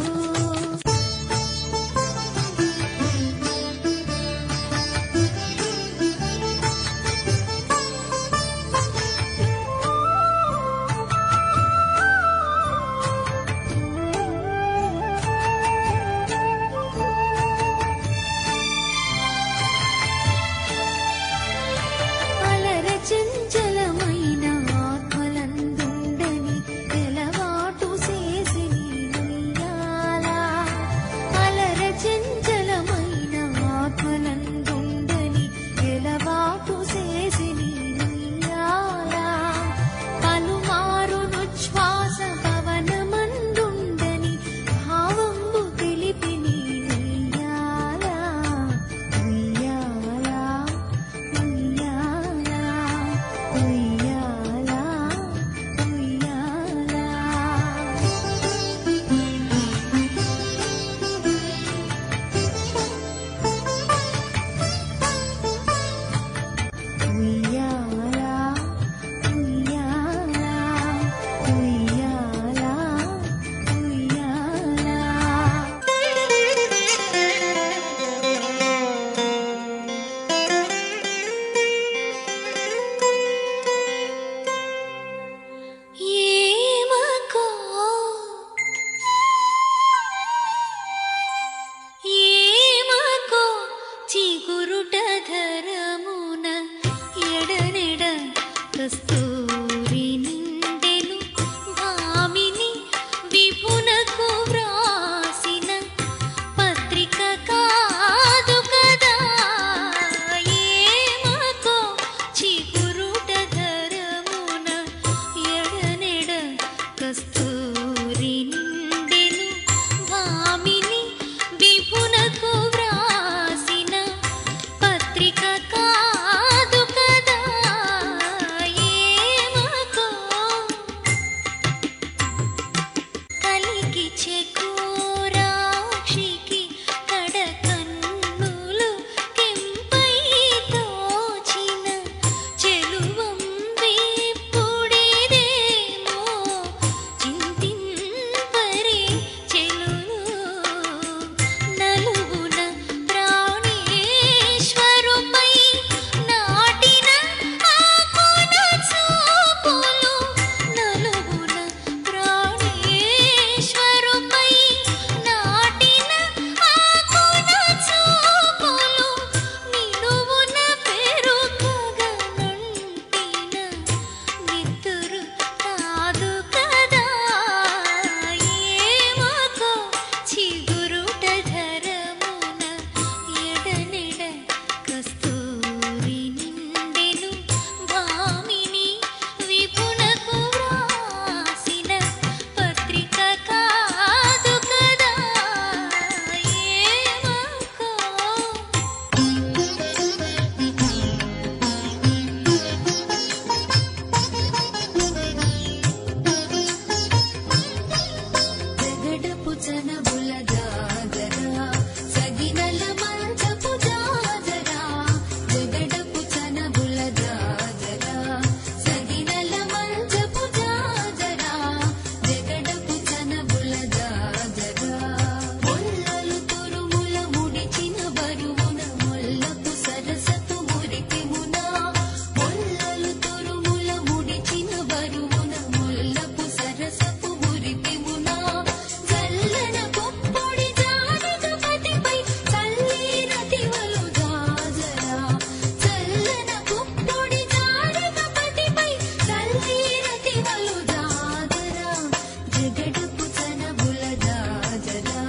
జగడపు చనబుల జాజరా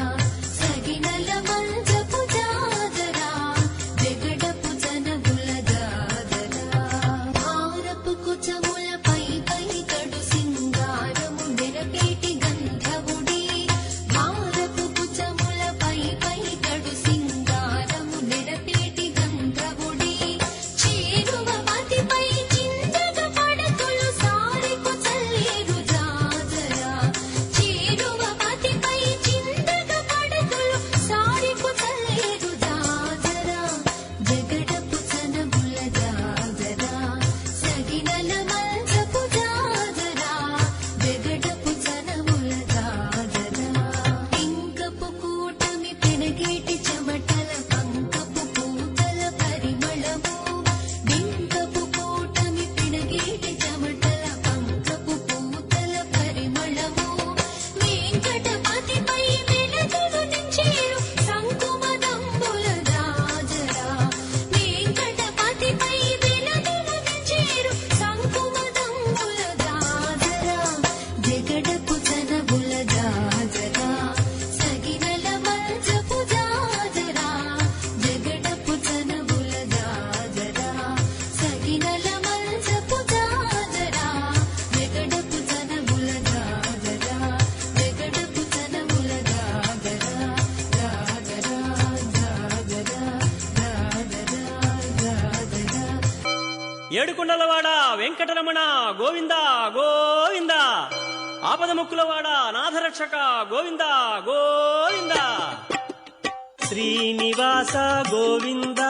సగినల మంచపు జాజరా జగడపు చనబుల జాజరా భారపు కుచముల పై పై కడు సింగారము నెరపేటి గంధవుడి భారపు కుచముల పై పై కడు సింగారము నెరపేటి గంధవుడి చేరువ పతిపై చిందగ పడతులు సారెకు చల్లేరు జాజరా చేరువ పతిపై చిందగ పడతులు సారెకు చల్లేరు జాజరా జగడపు చనబుల జాజరా సగినల మంచపు జాజరా జగడపు చనబుల జాజరా ఇంకపు కూటమి పెనగేటి చెమటల పంకపు పూతల పరిమళము బింకపు కూటమి పెనగేటి చెమటల పంకపు పూతల పరిమళము వెంకటపతిపై వెలుగులు నించేరు సంకుమదంబుల జాజరా వెంకటపతిపై వెలుగులు నించేరు సంకుమదంబుల జాజరా జగడపు చనబుల జాజరా సగినల మంచపు జాజరా జగడపు చనబుల జాజరా సగినల మంచపు జాజరా జగడపు చనబుల జాజరా జగడపు చనబుల జాజరా జాజరా జాజరా జాజరా జాజరా ఏడుకొండలవాడ వెంకటరమణ గోవింద గోవింద ఆపదముక్కులవాడ నాథరక్షక గోవింద గోవింద శ్రీనివాస గోవింద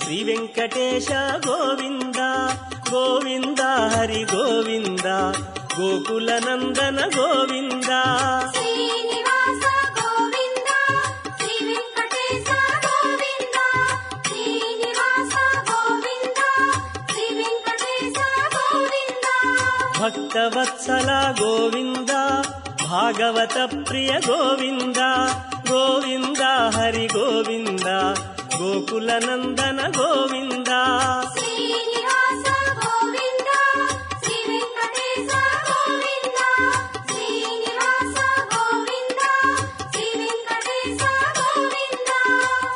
శ్రీ వెంకటేశ గోవింద గోవింద హరి గోవింద గోకుల నందన గోవింద శ్రీనివాస గోవింద శ్రీ వెంకటేశ గోవింద శ్రీనివాస గోవింద శ్రీ వెంకటేశ గోవింద భక్తవత్సల గోవింద భాగవత ప్రియ గోవింద గోవింద హరి గోవింద గోకుల నందన గోవింద శ్రీనివాస గోవింద శ్రీ వెంకటేశ గోవింద శ్రీనివాస గోవింద శ్రీ వెంకటేశ గోవింద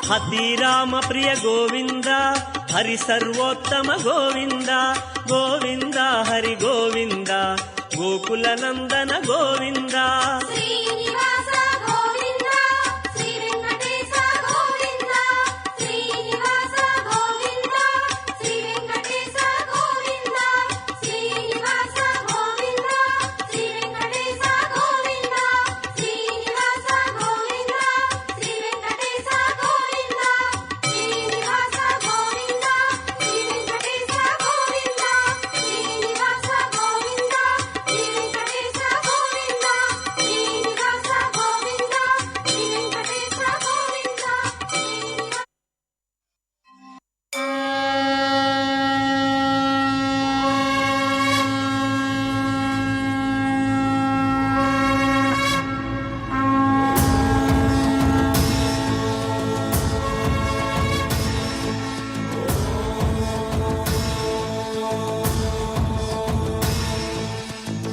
హతిరామ ప్రియ గోవింద హరి సర్వోత్తమ గోవింద గోవింద హరి గోవింద గోకుల నందన గోవింద శ్రీనివాస గోవింద శ్రీ వెంకటేశ గోవింద శ్రీనివాస గోవింద శ్రీ వెంకటేశ గోవింద శ్రీనివాస గోవింద శ్రీ వెంకటేశ గోవింద శ్రీనివాస గోవింద శ్రీ వెంకటేశ గోవింద శ్రీనివాస గోవింద శ్రీ వెంకటేశ గోవింద శ్రీనివాస గోవింద శ్రీ వెంకటేశ గోవింద శ్రీనివాస గోవింద శ్రీ వెంకటేశ గోవింద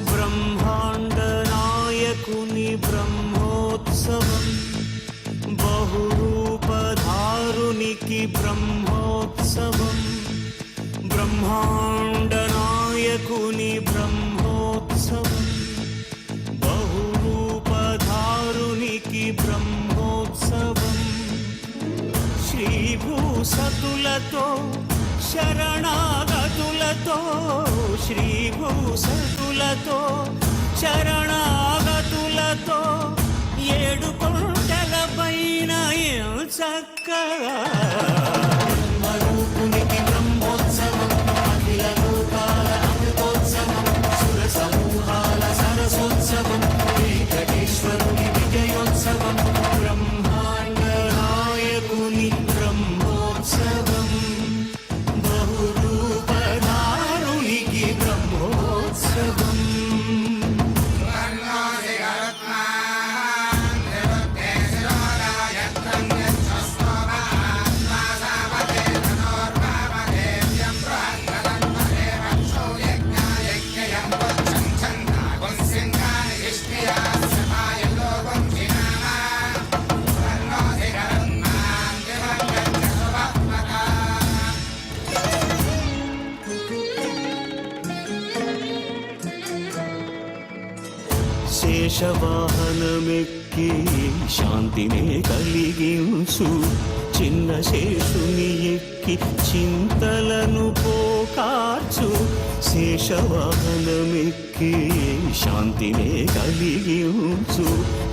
బ్రహ్మాండ నాయకుని బ్రహ్మోత్సవం బహురూపధారునికి బ్రహ్మోత్సవం బ్రహ్మాండ నాయకుని బ్రహ్మోత్సవం బహురూపధారునికి బ్రహ్మోత్సవం శ్రీభూసతులతో శరణాగతులతో శ్రీభూసతులతో శరణాగతులతో ఏడు కొండల పైన చక్కగా బ్రహ్మరూపునికి బ్రహ్మోత్సవం అఖిల లోకాల అమృతోత్సవం సుర సమూహాల సరసోత్సవం వెంకటేశ్వరుని విజయోత్సవం బ్రహ్మాండ నాయకుని బ్రహ్మోత్సవం బహురూపధారునికి బ్రహ్మోత్సవం శేషవాహనమెక్కి శాంతినే కలిగించు చిన్న శేషుని ఎక్కి చింతలను పోకార్చు శేషవాహనమెక్కి శాంతినే కలిగించు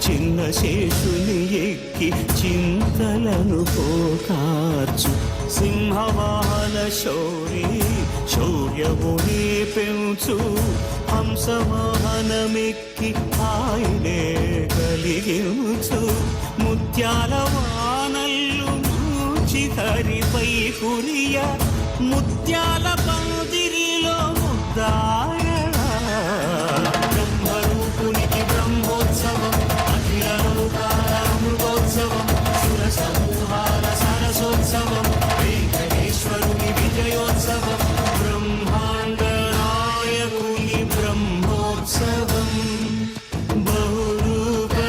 చిన్న శేషుని ఎక్కి చింతలను పోకార్చు సింహవాహన శౌర్యమునే పెంచు హంసవాహనమెక్కి ఆయనే కలిగించు ముత్యాల వానల్లు హరిపై కురియ ముత్యాల పందిరిలో ముద్దాయ బ్రహ్మరూపునికి బ్రహ్మోత్సవం అఖిల లోకాల అమృతోత్సవం సుర సమూహాల సరసోత్సవం వెంకటేశ్వరుని విజయోత్సవం బ్రహ్మాండ నాయకుని బ్రహ్మోత్సవం బహురూపధారునికి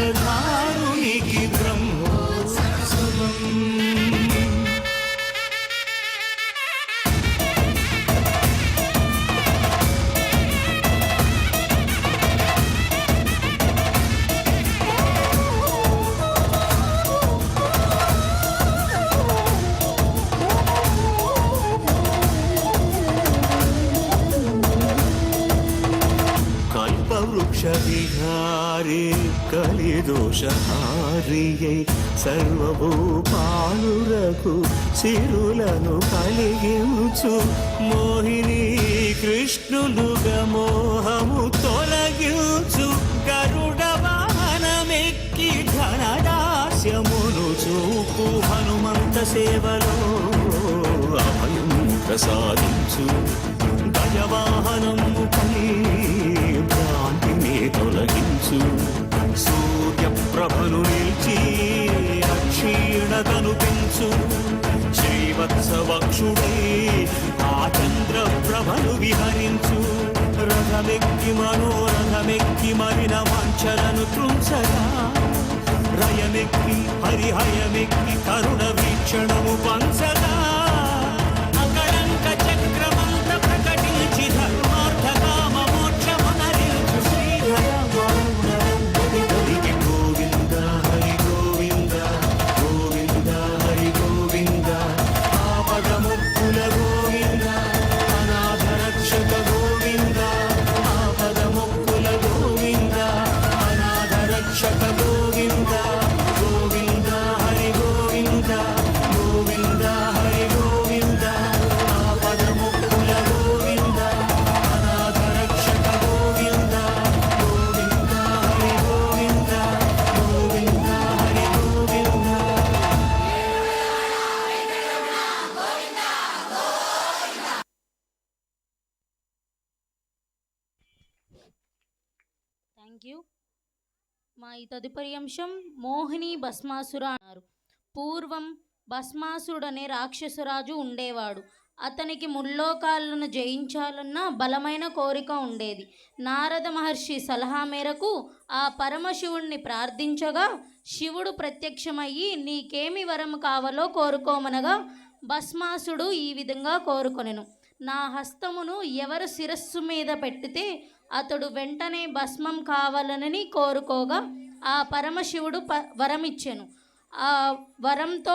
బ్రహ్మోత్సవం. వృక్షవిహారే కలిదోషహారియై సర్వభూపాలురకు సిరులను కలిగించు మోహిని కృష్ణులుగా మోహము తొలగించు గరుడ వాహనమెక్కి ఘనదాస్యమును చూపు హనుమంత సేవలో అభయం ప్రసాదించు గజవాహనము పై భ్రాంతిని తొలగించు సూర్యప్రభను నిలిచి అక్షీణతను పెంచు శ్రీవత్సవక్షుడై ఆ చంద్రప్రభను విహరించు రథమెక్కి మనోరథమెక్కి మరిన వాంఛలను త్రుంచగా రయమెక్కి హరిహయమెక్కి కరుణ వీక్షణము పంచగా అకళంక చక్రమంత ప్రకటించి ధర్మార్థ కామ మోక్షమనరించు శ్రీహర గోవింద హరి గోవింద గోవింద హరి గోవింద ఆపదముక్కుల గోవింద అనాథ రక్షక గోవింద ఆపదముక్కుల గోవింద అనాథ రక్షక గోవింద గోవింద హరి గోవింద గోవింద హరి గోవింద ఆపదముక్కుల గోవింద అనాథ రక్షక గోవింద గోవింద హరి గోవింద గోవింద హరి గోవింద. Thank you. మా ఈ తదుపరి అంశం మోహిని భస్మాసుర అన్నారు. పూర్వం భస్మాసుడనే రాక్షసరాజు ఉండేవాడు. అతనికి ముల్లోకాలను జయించాలన్న బలమైన కోరిక ఉండేది. నారద మహర్షి సలహా మేరకు ఆ పరమశివుణ్ణి ప్రార్థించగా శివుడు ప్రత్యక్షమయ్యి నీకేమి వరం కావాలో కోరుకోమనగా భస్మాసుడు ఈ విధంగా కోరుకొనెను. నా హస్తమును ఎవరు శిరస్సు మీద పెట్టితే అతడు వెంటనే భస్మం కావాలని కోరుకోగా ఆ పరమశివుడు వరమిచ్చెను. ఆ వరంతో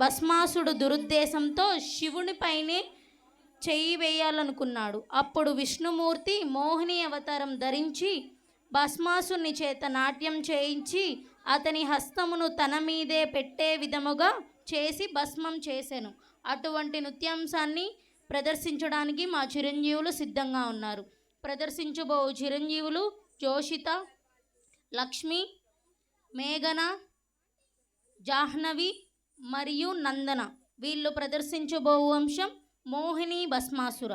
భస్మాసుడు దురుద్దేశంతో శివునిపైనే చెయ్యి వేయాలనుకున్నాడు. అప్పుడు విష్ణుమూర్తి మోహిని అవతారం ధరించి భస్మాసుని చేత నాట్యం చేయించి అతని హస్తమును తన మీదే పెట్టే విధముగా చేసి భస్మం చేసెను. అటువంటి నృత్యాంశాన్ని ప్రదర్శించడానికి మా చిరంజీవులు సిద్ధంగా ఉన్నారు. ప్రదర్శించబో చిరంజీవులు జోషిత, లక్ష్మి, మేఘన, జాహ్నవి మరియు నందన. వీళ్ళు ప్రదర్శించబో అంశం మోహిని భస్మాసుర.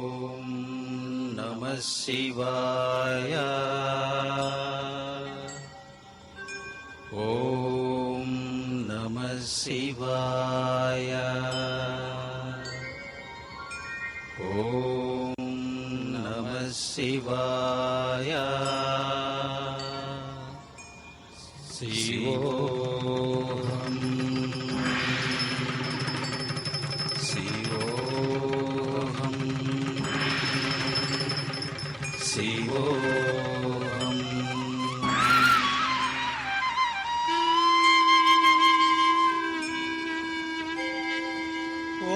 ఓం నమః శివాయ. ఓం నమః శివాయ. ఓం నమః శివాయ. శివోహం శివోహం శివోహం.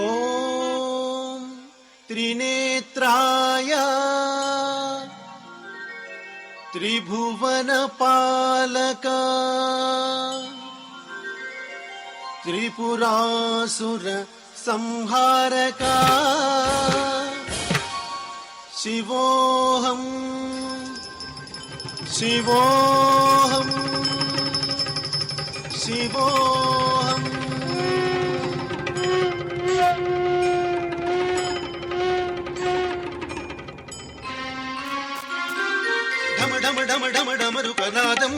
ఓం త్రినేత్రాయ త్రిభువన పాలక త్రిపురాసుర సంహారక శివోహం శివోహం శివోహం. ఢమ ఢమ ఢమ ఢమ ఢమరుకనాదం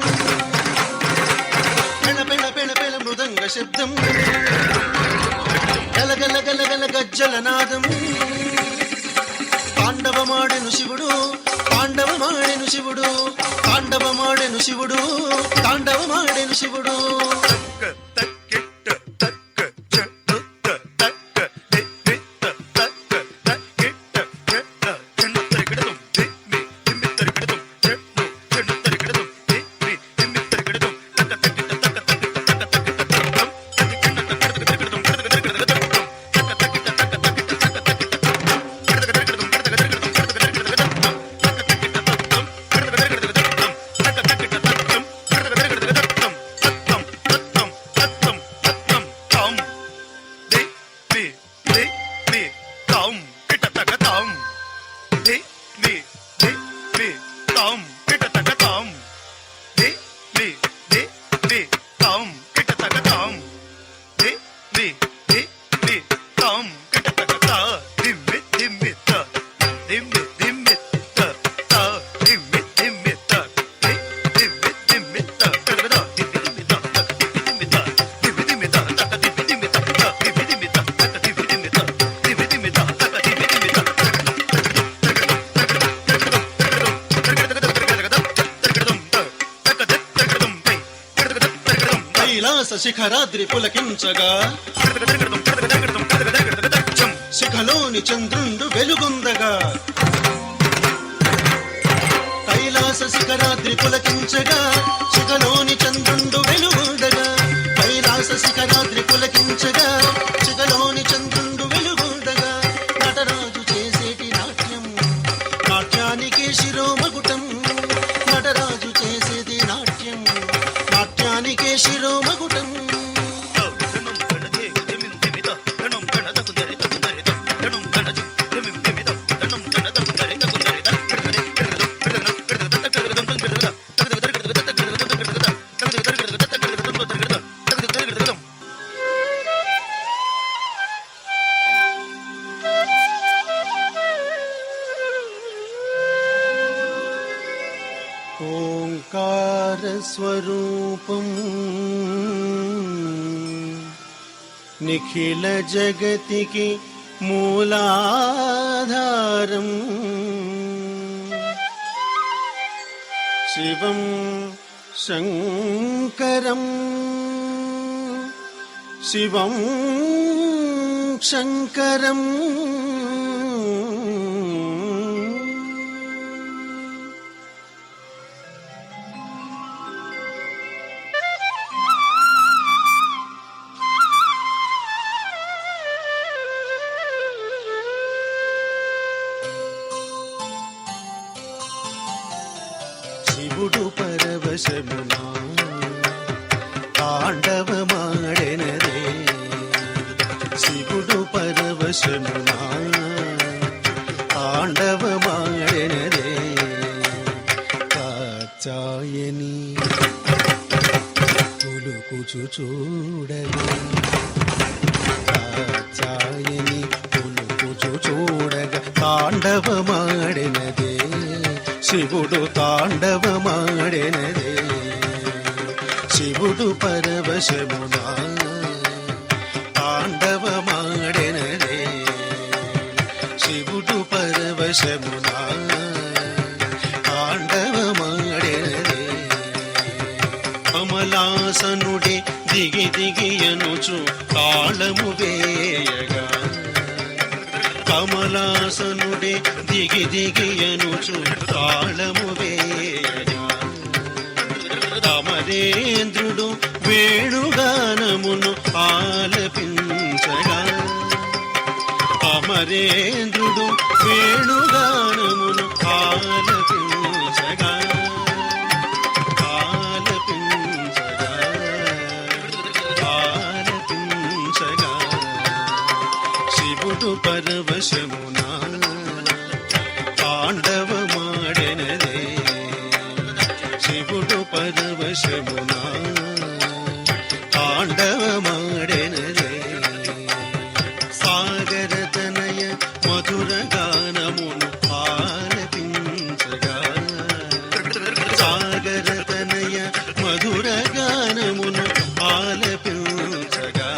పెణ పెణ పెణ పెణ మృదంగ శబ్దం గలగల గలగల గజ్జలనాదం తాండవమాడెను శివుడు తాండవమాడెను శివుడు తాండవమాడెను శివుడు తాండవమాడెను శివుడు. కైలాస శిఖరాద్రి పులకించగా శిఖలోని చంద్రుండు వెలుగొందగా కైలాస శిఖరాద్రి పులకించగా శిఖలోని చంద్రుండు వెలుగొందగా కైలాస శిఖరాద్రి పులకించగా శిఖలోని చంద్రుండు వెలుగొందగా నటరాజు చేసేటి నాట్యం నాట్యానికి శిరోమగుటం నటరాజు చేసేది నాట్యం నాట్యానికే శిరోమగుటం. ఓంకార స్వరూపం నిఖిల జగతికి మూలాధారం శివం శంకరం శివం శంకరం. శివుడు పరవశమునా తాండవమాడెనదే శివుడు పరవశమునా తాండవమాడెనదే కాచాయని పులుకుచు చూడగా కాచాయని పులుకుచు చూడగా తాండవమాడెనదే శివుడు తాండవమాడెనదే శివుడు పరవశమునా తాండవమాడెనదే శివుడు పరవశమునా తాండవమాడెనదే. కమలాసనుడే దిగి దిగియనుచు తాళము వేయగా కమలాసనుడే దిగి దిగియనుచు తాళము వేయగా అమరేంద్రుడు వేణుగానమును ఆలపించగా అమరేంద్రుడు వేణుగానమును ఆలపించగా ఆలపించగా శివుడు పరవశమున తాండవమాడెనదే శివుడు పరవశమున తాండవమాడెనదే సాగర తనయ మధుర గానమును ఆలపించగా సాగర తనయ మధుర గానమును ఆలపించగా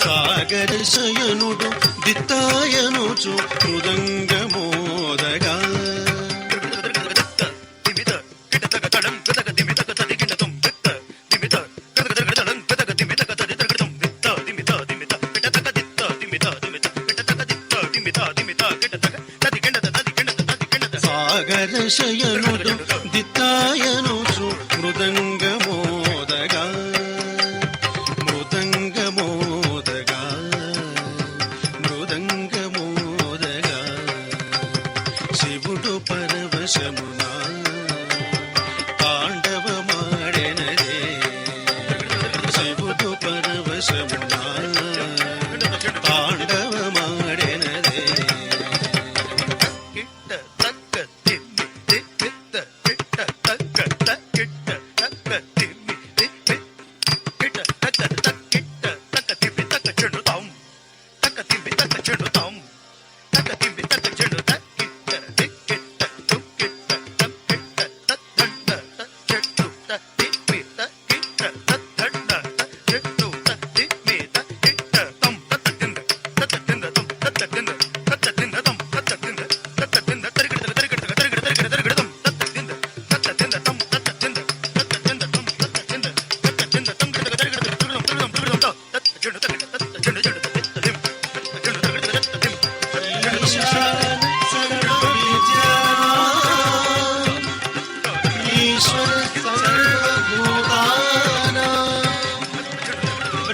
సాగర శయనుడు దిత్తాయనుచు మృదంగమోదగా సాగర శయనుడు దిత్తాయనుచు మృదంగమోదగా మృదంగమోదగా మృదంగమోదగా శివుడు పరవశమున తాండవమాడెనదే శివుడు పరవశమున తాండవమాడెనదే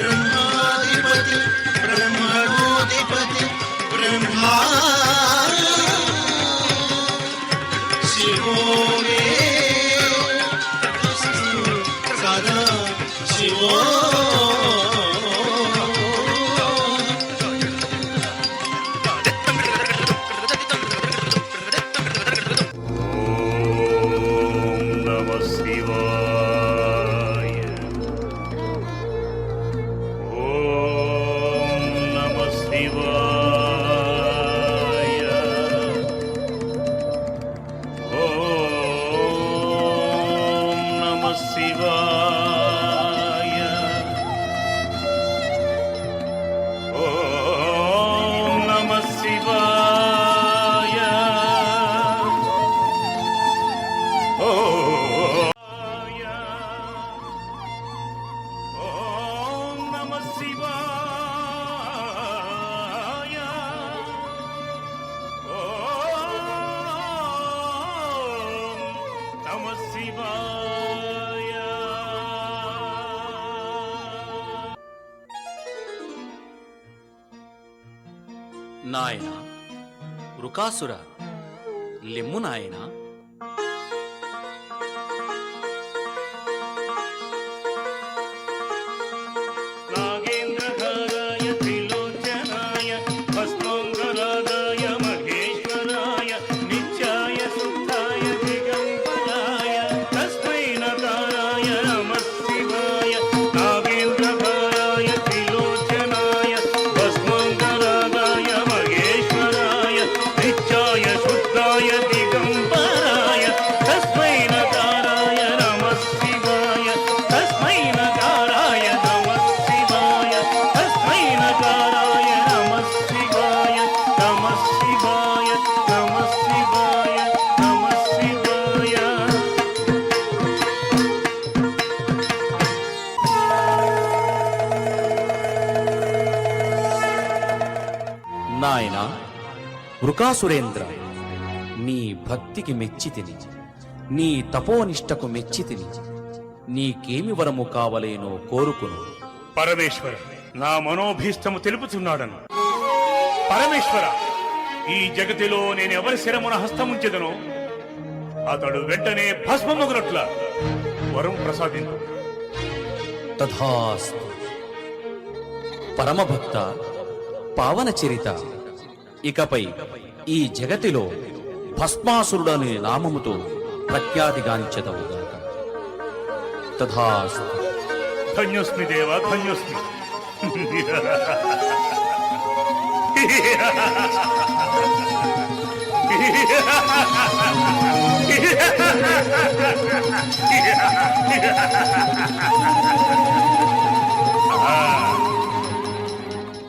బ్రహ్మాధిపతి బ్రహ్మణోధిపతి బ్రహ్మా శివో మే సదా శివో నాయన వృకాసుర లెమ్ము నాయన నాగేంద్రధారాయ త్రిలోచనాయ భస్మంగరాగాయ మహేశ్వరాయ నిత్యాయ శుద్ధాయ దిగంబరాయ తస్మై నకారాయ నమః శివాయ నాగేంద్రధారాయ త్రిలోచనాయ భస్మంగరాగాయ మహేశ్వరాయ నిత్యాయ శుద్ధాయ దిగంబరాయ తస్మై నకారాయ నమః శివాయ తస్మై నకారాయ నమః శివాయ తస్మై నకారాయ నమః శివాయ నమః శివాయ నమః శివాయ నమః శివాయ నాయన వృకాసురేంద్ర భక్తికి మెచ్చితిని, నీ తపోనిష్టకు మెచ్చితిని. నీకేమి వరము కావలేనో కోరుకును. పరమేశ్వర, నా మనోభీష్టము తెలుపుచున్నాడను. పరమేశ్వర, ఈ జగతిలో నేను ఎవరి శిరమున హస్తముంచెదనో అతడు వెంటనే భస్మమగునట్ల వరం ప్రసాదించు. తథాస్తు. పరమభక్త, పావన చరిత, ఇకపై ఈ జగతిలో భస్మాసురుడనే నామముతో ప్రఖ్యాతిగాంచెదవుగాక. తథాస్తు. ధన్యోస్మి దేవా, ధన్యోస్మి.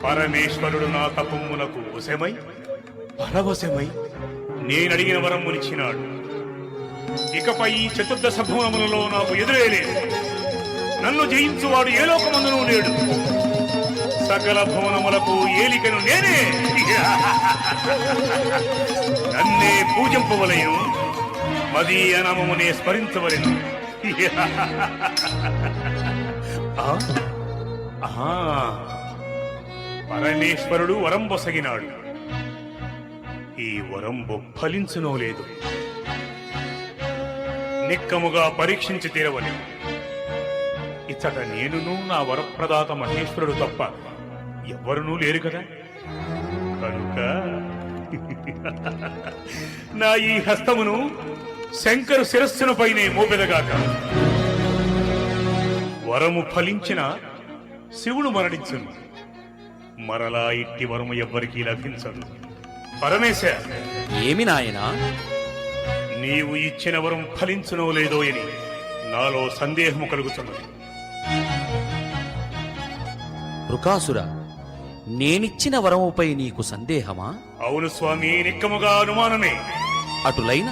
పరమేశ్వరుడు నా తపమునకు వశమై పరవశమై నేనడిగిన వరమునిచ్చినాడు. ఇకపై ఈ చతుర్దశ భువనములలో నాకు ఎదురేలేదు. నన్ను జయించువాడు ఏ లోకమందునూ లేడు. సకల భువనములకు ఏలికను నేనే. నన్నే పూజింపవలెను, మదీయ నామమునే స్మరించవలెను. పరమేశ్వరుడు వరం బొసగినాడు. ఈ వరంబు ఫలించునో లేదు నిక్కముగా పరీక్షించి తీరవలెను. ఇచ్చట నేనును నా వరప్రదాత మహేశ్వరుడు తప్ప ఎవ్వరునూ లేరు కదా. కనుక నా ఈ హస్తమును శంకరు శిరస్సును పైనే మోపెదగాక. వరము ఫలించిన శివుడు మరణించును. మరలా ఇట్టి వరము ఎవ్వరికీ లభించదు. పరమేశ, ఏమి నాయనా? నీవు ఇచ్చిన వరం ఫలించునో లేదో అని నాలో సందేహము కలుగుతున్నది. వృకాసుర, నేనిచ్చిన వరముపై నీకు సందేహమా? అవును స్వామి, నిక్కముగా అనుమానమే. అటులైన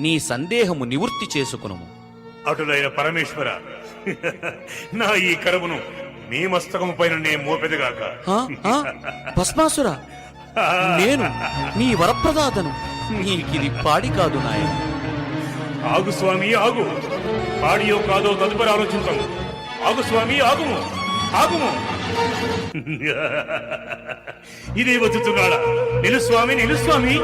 నీ సందేహము నివృత్తి చేసుకును. అటులైన పరమేశ్వర, నా ఈ కరమును మీ మస్తకము పైన నే మోపెదగాక. భస్మాసుర, నేను నీ వరప్రదాతను. నీకిది పాడి కాదు నాయన. ఆగు స్వామి, ఆగు. పాడియో కాదో తదుపరి ఆలోచించము. ఆగు స్వామి, ఆగుము, ఆగుము. ఇదే వచ్చుతున్నాడా? నిలుస్వామి, నిలుస్వామి.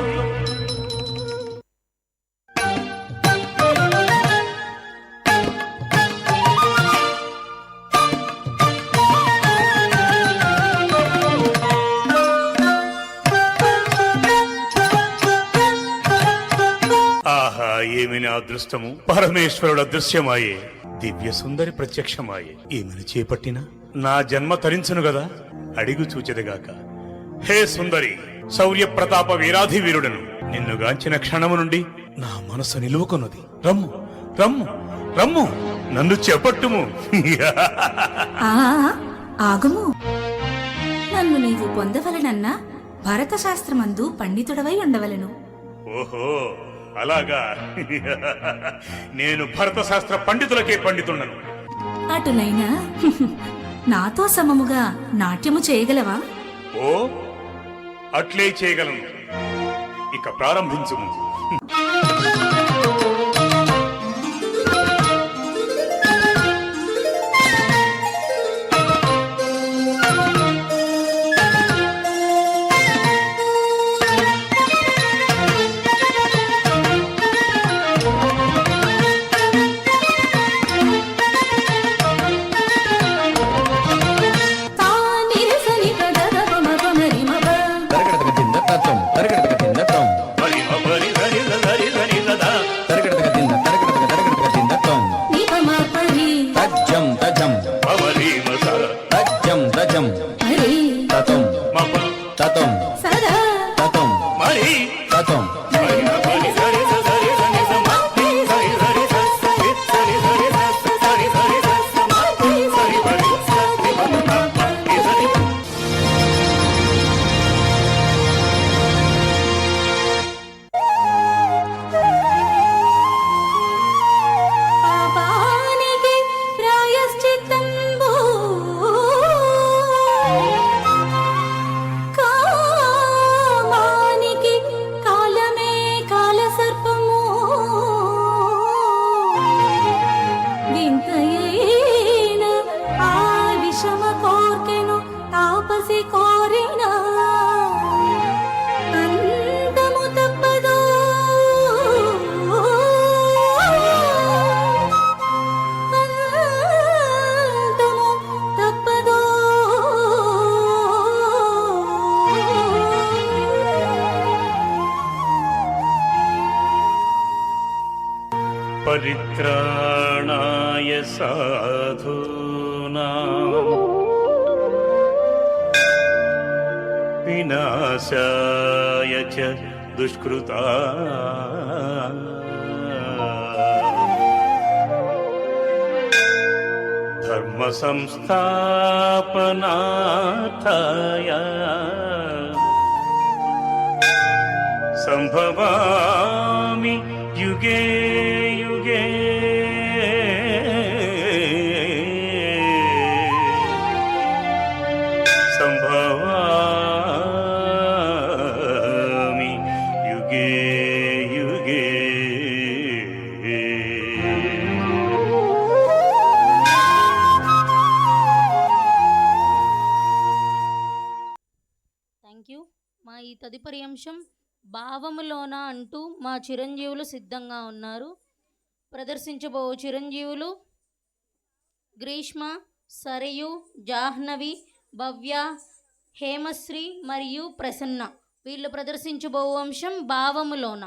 ఆహా, ఏమి నా అదృష్టము! పరమేశ్వరుడు అదృశ్యమాయే, దివ్య సుందరి ప్రత్యక్షమాయే. ఏమని చేపట్టినా నా జన్మ తరించును గదా. అడిగు చూచెదగాక. హే సుందరి, శౌర్య ప్రతాప వీరాధి వీరుడను, నిన్నుగాంచిన క్షణము నుండి నా మనసు నిలువకొన్నది. రమ్ము, రమ్ము, రమ్ము, నన్ను చేపట్టుము. ఆగుము. నన్ను నీవు పొందవలనన్నా భరత శాస్త్రమందు పండితుడవై ఉండవలను. ఓహో, అలాగా. నేను భరత శాస్త్ర పండితులకే పండితుడను. అటులైనా నాతో సమముగా నాట్యము చేయగలవా? ఓ, అట్లే చేయగలను. ఇక ప్రారంభించుము. తరగడతక తింద తత్వం, తరగడతక తింద తం. హరి హరి హరి హరి పరిత్రాణాయ సాధూనాం వినాశాయ చ దుష్కృతాం ధర్మ సంస్థాపనార్థాయ సంభవామి యుగే యుగే సంభవామి యుగే యుగే. Thank you. మా ఈ తదుపరి అంశం భావములోన అంటూ మా చిరంజీవులు సిద్ధంగా ఉన్నారు. ప్రదర్శించబో చిరంజీవులు గ్రీష్మ, సరయు, జాహ్నవి, భవ్య, హేమశ్రీ మరియు ప్రసన్న. వీళ్ళు ప్రదర్శించబో అంశం భావములోన.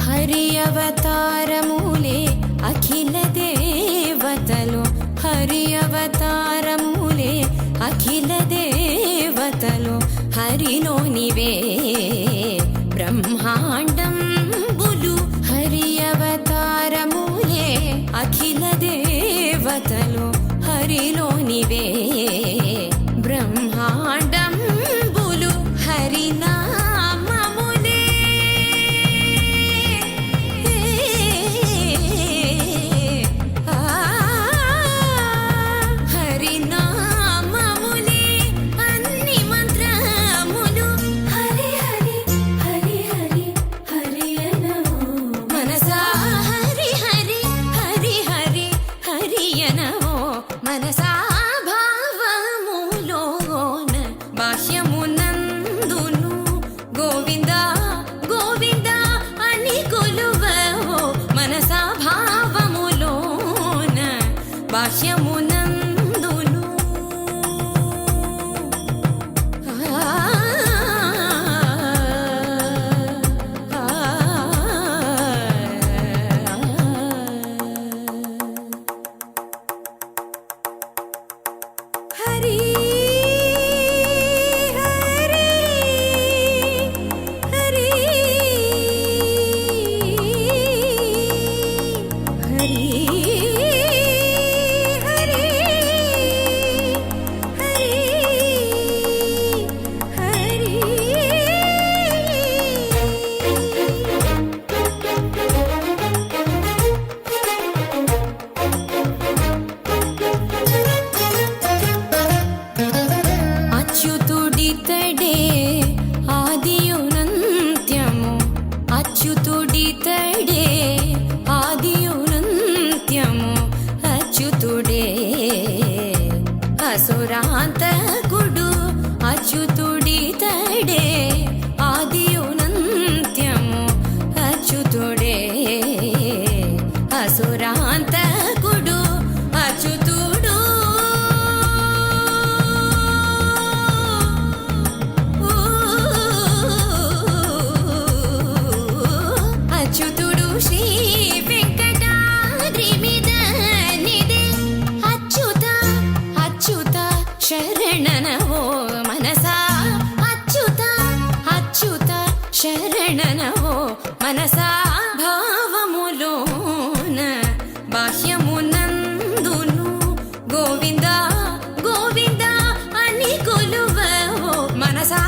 హరి అవతారములే అఖిల దేవతలు, హరి అవతారములే అఖిల దేవతలు, హరిలోనివే బ్రహ్మాండంబులు, హరి అవతారములే అఖిల దేవతలు, హరిలోనివే బ్రహ్మాండంబులు, హరినామములే హరినామములే అన్ని మంత్రములు, హరి హరి శరణనవో మనసా అచ్యుత అచ్యుత శరణనవో మనసా భావములోన బాహ్యమునందును గోవింద గోవింద అని కొలువవో మనసా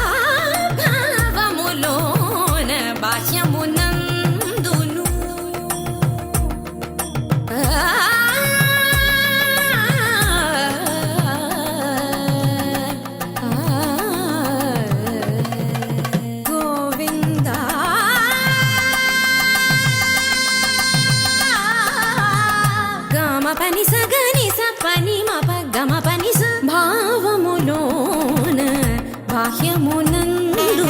భావములోన బాహ్యమునందును గోవింద గమ పని సగని సపని మప గమ పని స భావములోన బాహ్యమునందును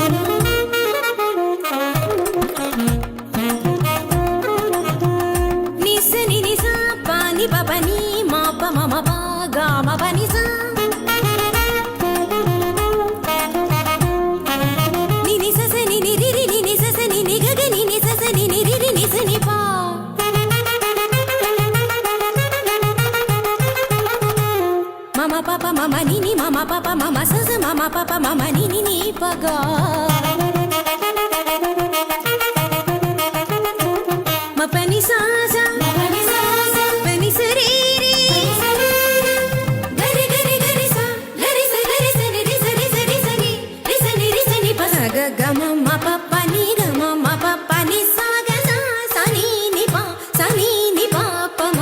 నిసని నిస పాని పపని మాప మమ పా గమ పని స నిని సస నిని రిరి నిని సస నిని గగ నిని సస నిని రిరి నిస ని పా మమ పాప మమ నిని మమ పాప మమ సస మమ పాప మమ నిని ని పగా మపని సాసా పని సరీరి గరి గరి గరి సా గరి స గరి స రి స రి స రి స రి రి స ని రి స ని ప స గ గ మ మ ప ప ని గ మ మ ప ప ని సా గ సా స ని ని ప స ని ని ప ప మ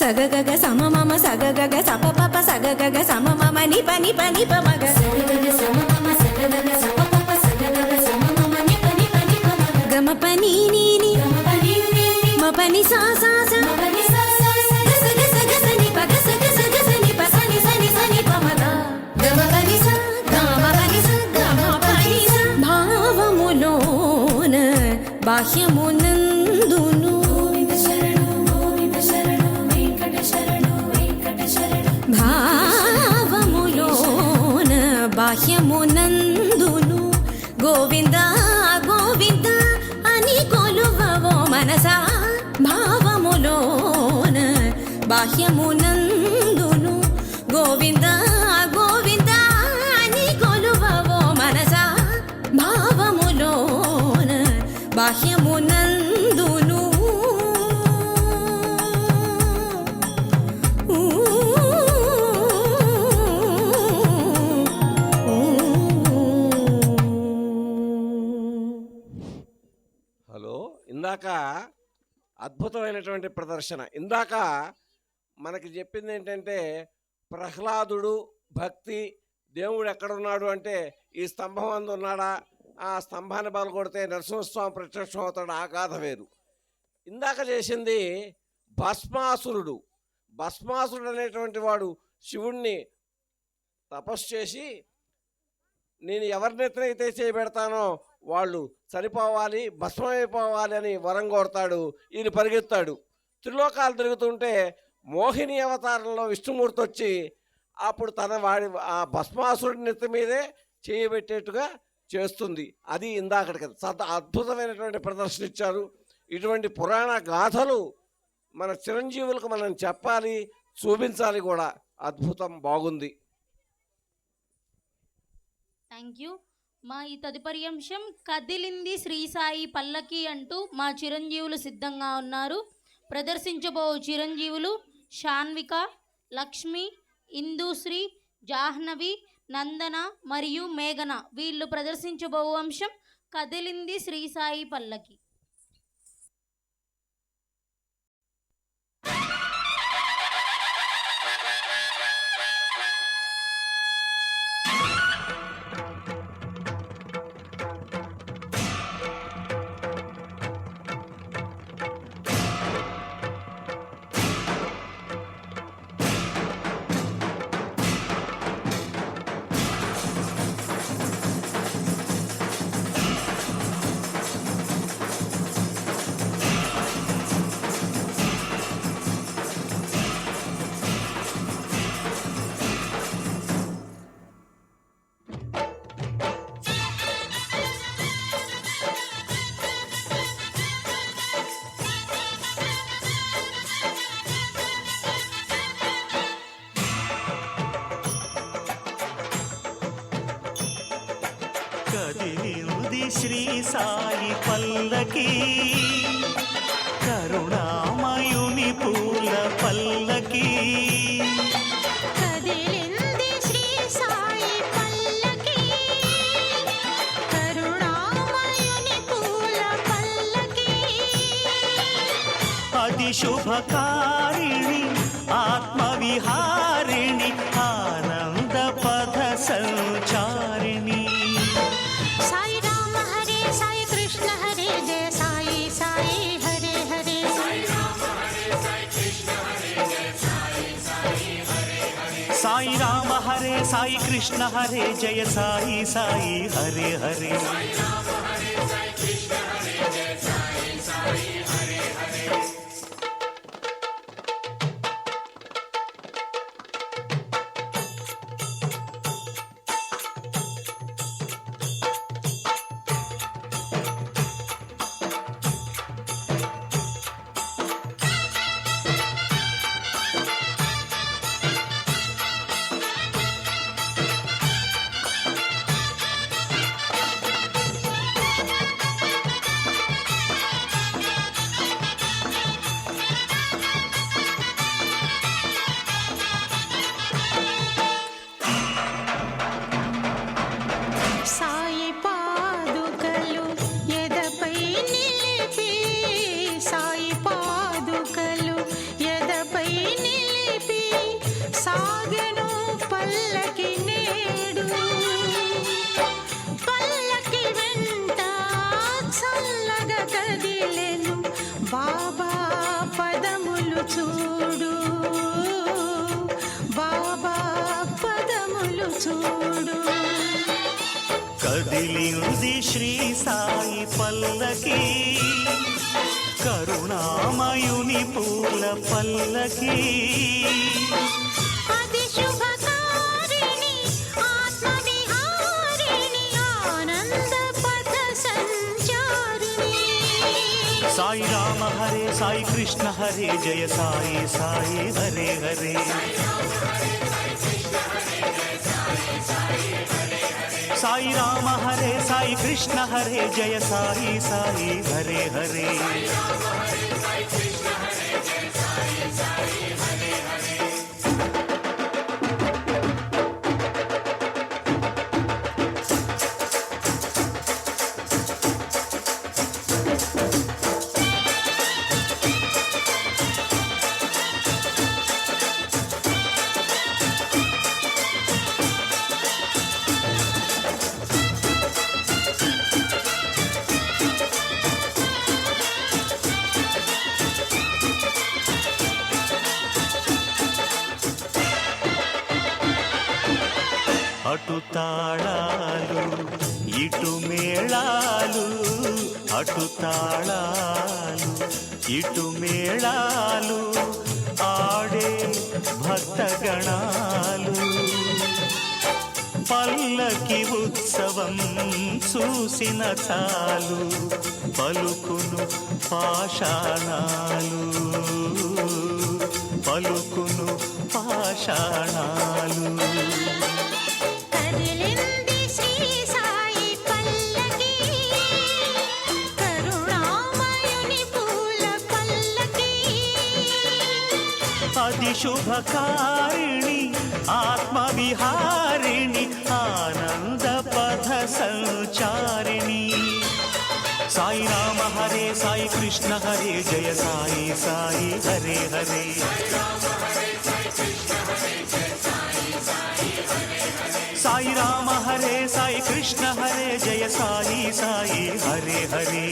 స గ గ గ స మ మ మ స గ గ గ స ప ప ప స గ గ గ స మ మ మ ని ప ని ప ని ప మ గ స గ గ గ స మ మ మ స గ గ గ స ప ప ప స గ గ గ స మ మ మ ని ప ని ప ని ప మ గ మ ప ని ని ని మ ప ని సా సా సా గ స గ స గ స ని ప గ స గ స గ స ని ప స ని స ని స ని ప మ గ గ మ ప ని స గ మ ప ని స గ మ ప ని స భావములోన బాహ్యమునందును గోవింద శరణు వెంకట శరణు భావములోన బాహ్యమునందును గోవింద గోవింద అని కొలువవో మనసా భావములోన బాహ్యమునందును గోవింద గోవింద అని కొలువవో మనసా భావములోన బాహ్యమునందును హలో, ఇందాక అద్భుతమైనటువంటి ప్రదర్శన. ఇందాక మనకి చెప్పింది ఏంటంటే ప్రహ్లాదుడు భక్తి, దేవుడు ఎక్కడున్నాడు అంటే ఈ స్తంభం అందు ఉన్నాడా, ఆ స్తంభాన్ని బలకొడితే నరసింహస్వామి ప్రత్యక్షం అవుతాడు, ఆ గాథ వేరు. ఇందాక చేసింది భస్మాసురుడు. భస్మాసురుడు అనేటువంటి వాడు శివుణ్ణి తపస్సు చేసి నేను ఎవరినెత్తనైతే చేయబెడతానో వాళ్ళు చనిపోవాలి, భస్మైపోవాలి అని వరం కోరతాడు. ఈయన పరిగెత్తాడు. త్రిలోకాలు తిరుగుతుంటే మోహిని అవతారంలో విష్ణుమూర్తి వచ్చి అప్పుడు ఆ భస్మాసురుడి నెత్తి మీదే చేయబెట్టేట్టుగా చేస్తుంది. అది ఇందాకటి కదా, అద్భుతమైనటువంటి ప్రదర్శన ఇచ్చారు. ఇటువంటి పురాణ గాథలు మన చిరంజీవులకు మనం చెప్పాలి, చూపించాలి కూడా. అద్భుతం, బాగుంది. Thank you. మా ఈ తదుపరి అంశం కదిలింది శ్రీ సాయి పల్లకి అంటూ మా చిరంజీవులు సిద్ధంగా ఉన్నారు. ప్రదర్శించబో చిరంజీవులు శాన్విక, లక్ష్మి, ఇందుశ్రీ, జాహ్నవి, నందన మరియు మేఘన. వీళ్ళు ప్రదర్శించబో అంశం కదిలింది శ్రీ సాయి పల్లకి. కదిలింది శ్రీ సాయి పల్లకి కరుణామయుని పూల పల్లకి కదిలింది శ్రీ సాయి పల్లకి కరుణామయుని పూల పల్లకి అది శుభకారిణి ఆత్మవిహారిణి ఆనంద పథ సంచారిణి సాయి రామ హరే సాయి కృష్ణ హరే జయ సాయి సాయి హరే హరే సాయి రామ హరే సాయి కృష్ణ హరే జయ సాయి సాయి హరే హరే సాయి పాదుకలు ఎదపై నిలిపి సాయి పాదుకలు ఎదపై నిలిపి సాగెను పల్లకి నేడు పల్లకి వెంట చల్లగా కదిలెను బాబా పదములు చూడు బాబా పదములు చూడు కదిలింది శ్రీ సాయి పల్లకి కరుణామయుని పూల పల్లకి అది శుభకారిణి ఆత్మవిహారిణి ఆనంద పథ సంచారిణి సాయి రామ హరే సాయి కృష్ణ హరే జయ సాయి సాయి హరే హరే సాయి రామ హరే సాయి కృష్ణ హరే జయ సాయి సాయి హరే హరే అటు తాళాలు ఇటు మేళాలు అటు తాళాలు ఇటు మేళాలు ఆడే భక్తగణాలు పల్లకి ఉత్సవం చూసిన చాలు పలుకును పాషాణాలు పలుకును పాషాణాలు కదిలింది శ్రీ సాయి పల్లకి కరుణామయుని పూల పల్లకి అది శుభకారిణి ఆత్మవిహారిణి ఆనంద పథ సంచారిణి సాయి రామ హరే సాయి కృష్ణ హరే జయ సాయి సాయి హరే హరే సాయి రామ హరే సాయి కృష్ణ హరే జయ సాయి సాయి హరే హరే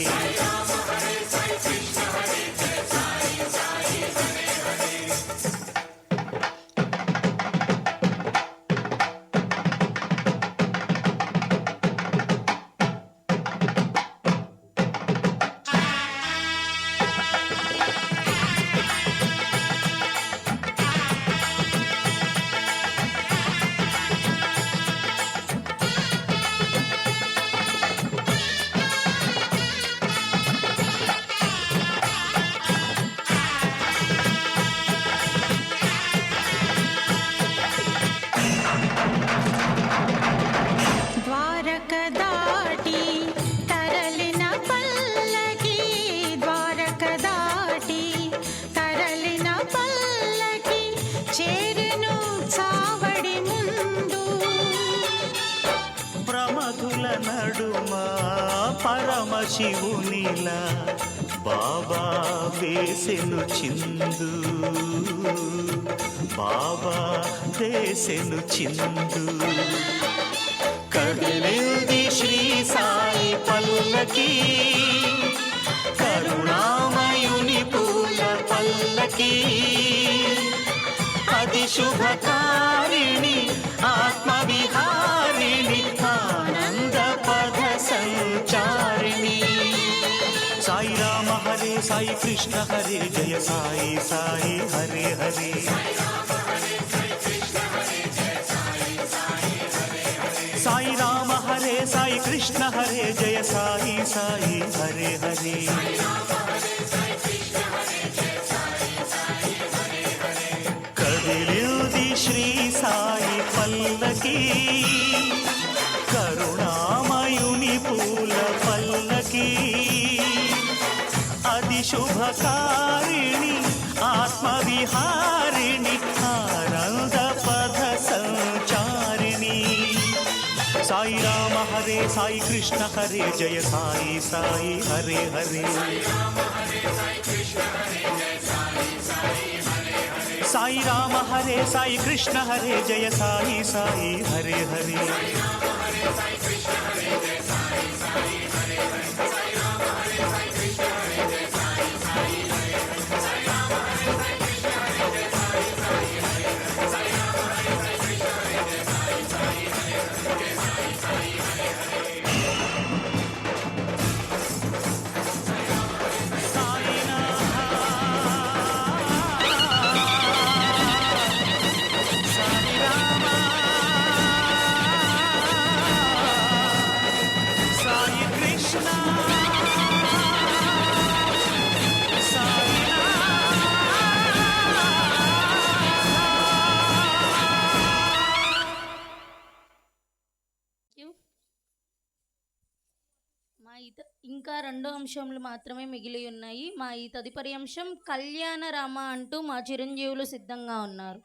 నడుమ పరమశివునిలా బాబా వేసెను చిందు, బాబా వేసెను చిందు. కదిలింది శ్రీ సాయి పల్లకి, కరుణామయుని పూల పల్లకి. అది శుభకారిణి ఆత్మవిహారిణి ఆనంద పద సంచారిణి. సాయి రామ హరే సాయి కృష్ణ హరే జయ సాయి సాయి హరే హరే. సాయి రామ హరే సాయి కృష్ణ హరే జయ సాయి సాయి హరే హరే. కదిలింది శ్రీ సాయి పల్లకి, కరుణామయుని పూల పల్లకి. అది శుభకారిణి ఆత్మవిహారిణి ఆనంద పద సంచారిణి. సాయి రామ హరే సాయి కృష్ణ హరే జయ సాయి సాయి హరే హరే. సాయి రామ హరే సాయి కృష్ణ హరే జయ సాయి సాయి హరే హరే. ఇంకా 2 అంశములు మాత్రమే మిగిలి ఉన్నాయి. మా ఈ తదుపరి అంశం కళ్యాణ రామ అంటూ మా చిరంజీవులు సిద్ధంగా ఉన్నారు.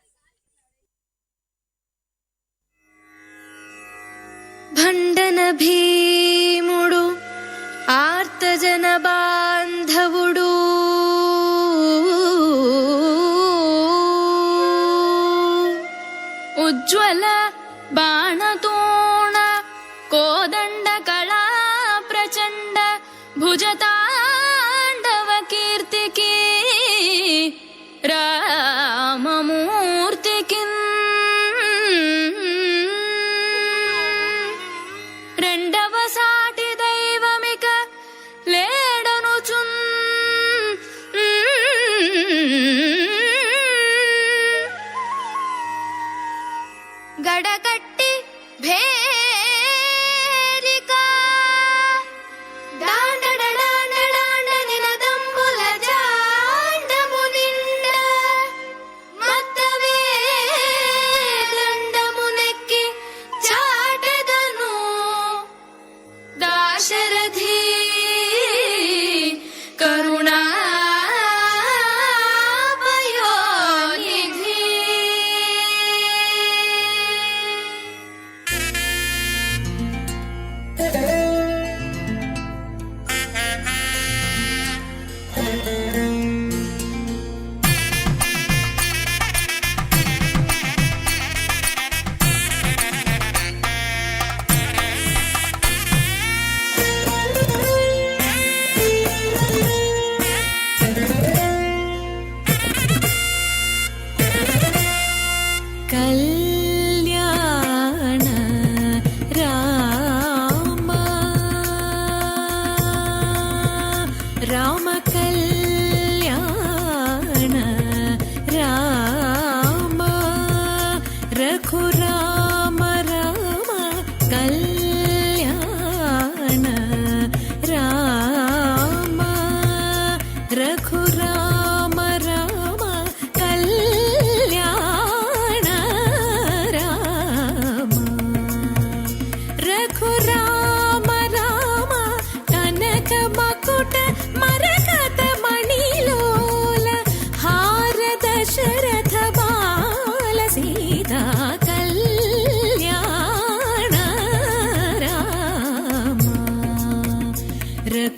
భండన భీముడు ఆర్తజన బాంధవుడు, ఉజ్వల బాణతోణ కోదండ కళా ప్రచండ భుజతాండవ కీర్తికి రామమూర్తికి రెండవ సాటి దైవమిక లేడనుచున్.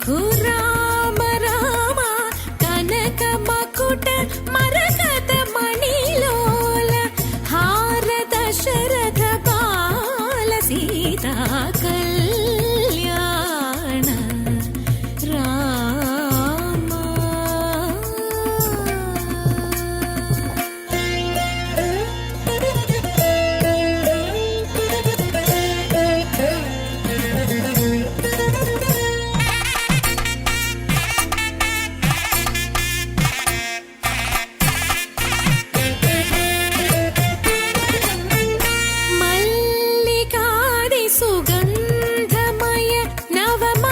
రఘురామ రామ కనక మకుట మరకత మణిలోల హార దశరథ బాల సీతా కళ్యాణ రామ. మల్లికాది సుగంధమయ నవమాలికాది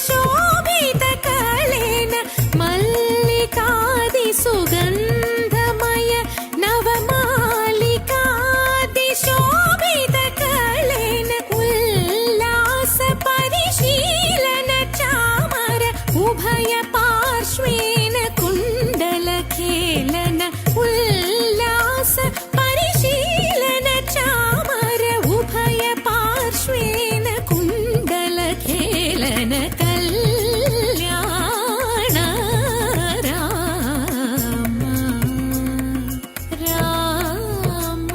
శోభిత కళేన మల్లికాది సుగంధమయ నవమాలికాది శోభిత కళేన ఉల్లాస పరిశీలన చామర ఉభయ పార్శ్వేన కుండల ఖేళన ఉల్లాస పరిశీలన చామర ఉభయ పార్శ్వేన కుండల ఖేళన కళ్యాణ రామ రామ.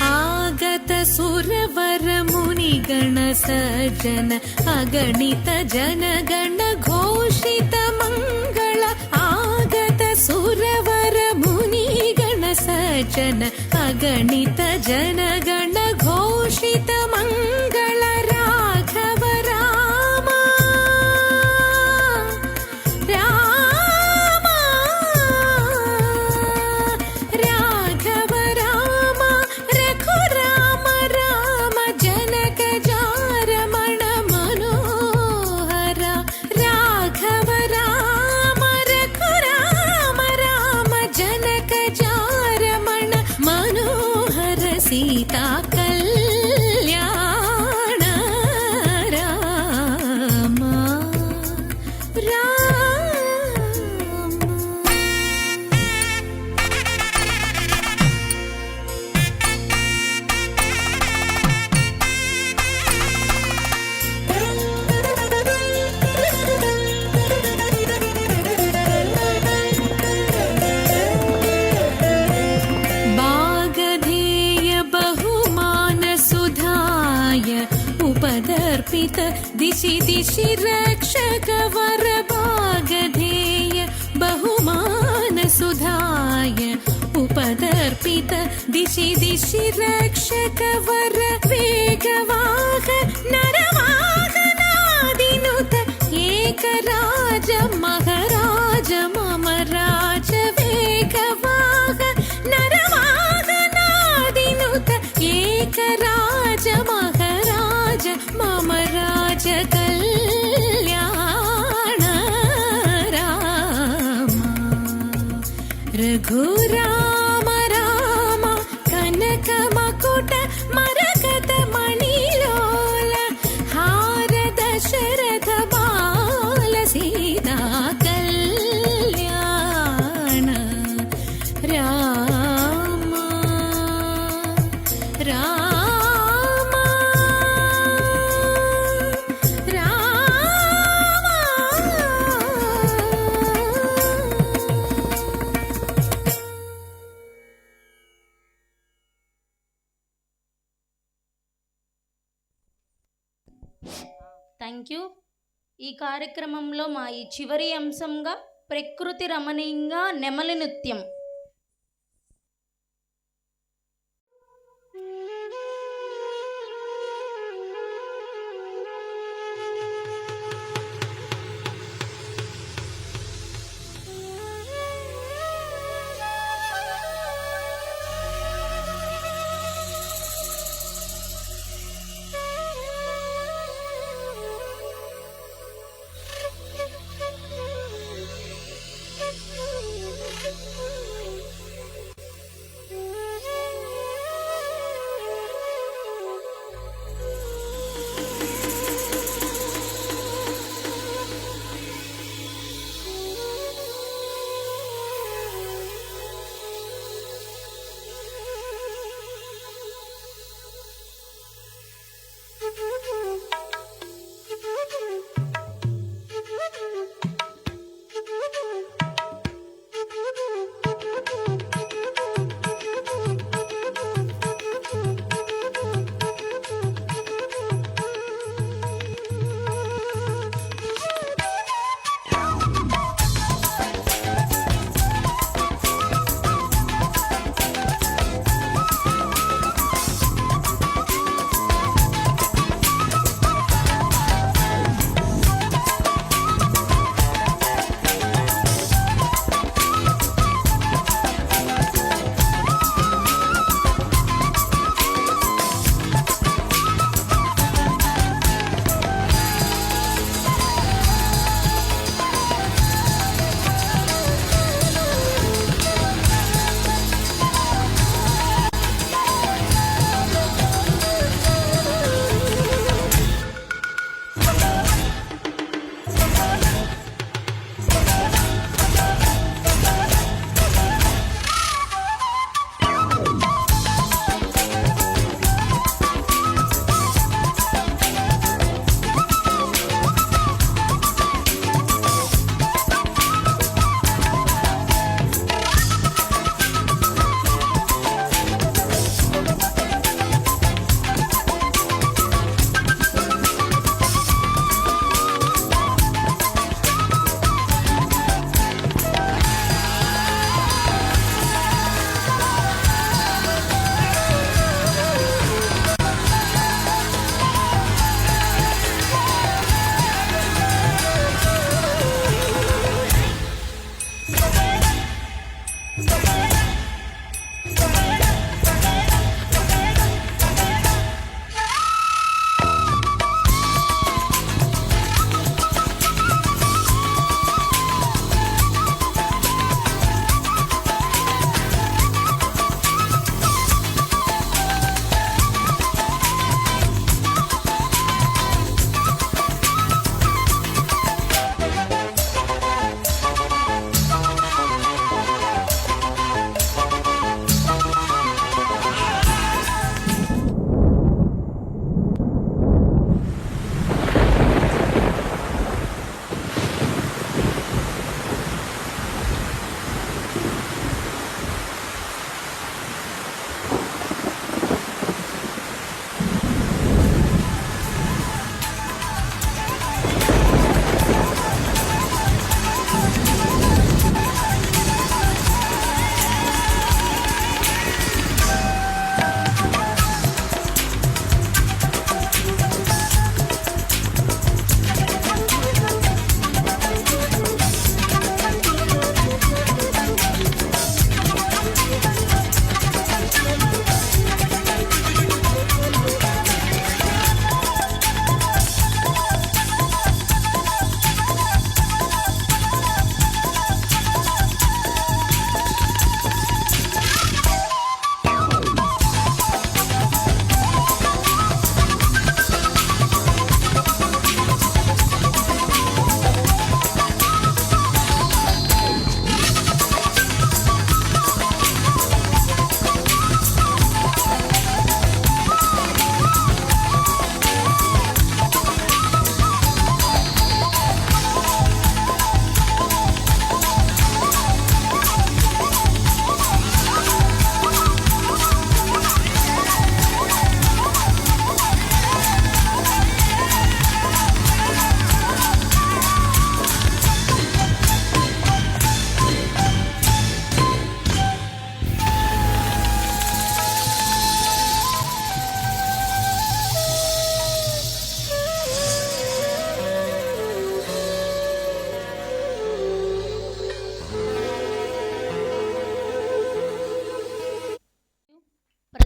ఆగత సురవర ముని గణ సజ్జన అగణిత జనగణ ఘోషిత మంగళ ఆగత సురవర ముని గణ సజ్జన అగణిత జనగణ ఘోషిత మంగళ రాఘవ రామ రామ రాఘవ రామ రఘురామ రామ జనక జారమణ మనోహర రాఘవ రామ రఘురామ రామ జనక జారమణ మనోహర సీతా కళ్యాణ రామ రామ. बागधेय बहुमान सुधाय उपदर्पित दिशि दिशि रक्षक वर बागधेय बहुमान सुधाय उपदर्पित दिशि दिशि रक्षक वर वेगवाह नरवाहनादिनुत एकराज महराज मम राज वेगवाह नरवाहनादिनुत एकराज महराज मम राज कल्याण राम. रघुराम राम कनक मकुट मरकत मणिलोल हार दशरथ बाल सीता कल्याण राम राम థ్యాంక్ యూ. ఈ కార్యక్రమంలో మా ఈ చివరి అంశంగా ప్రకృతి రమణీయంగా నెమలి నృత్యం.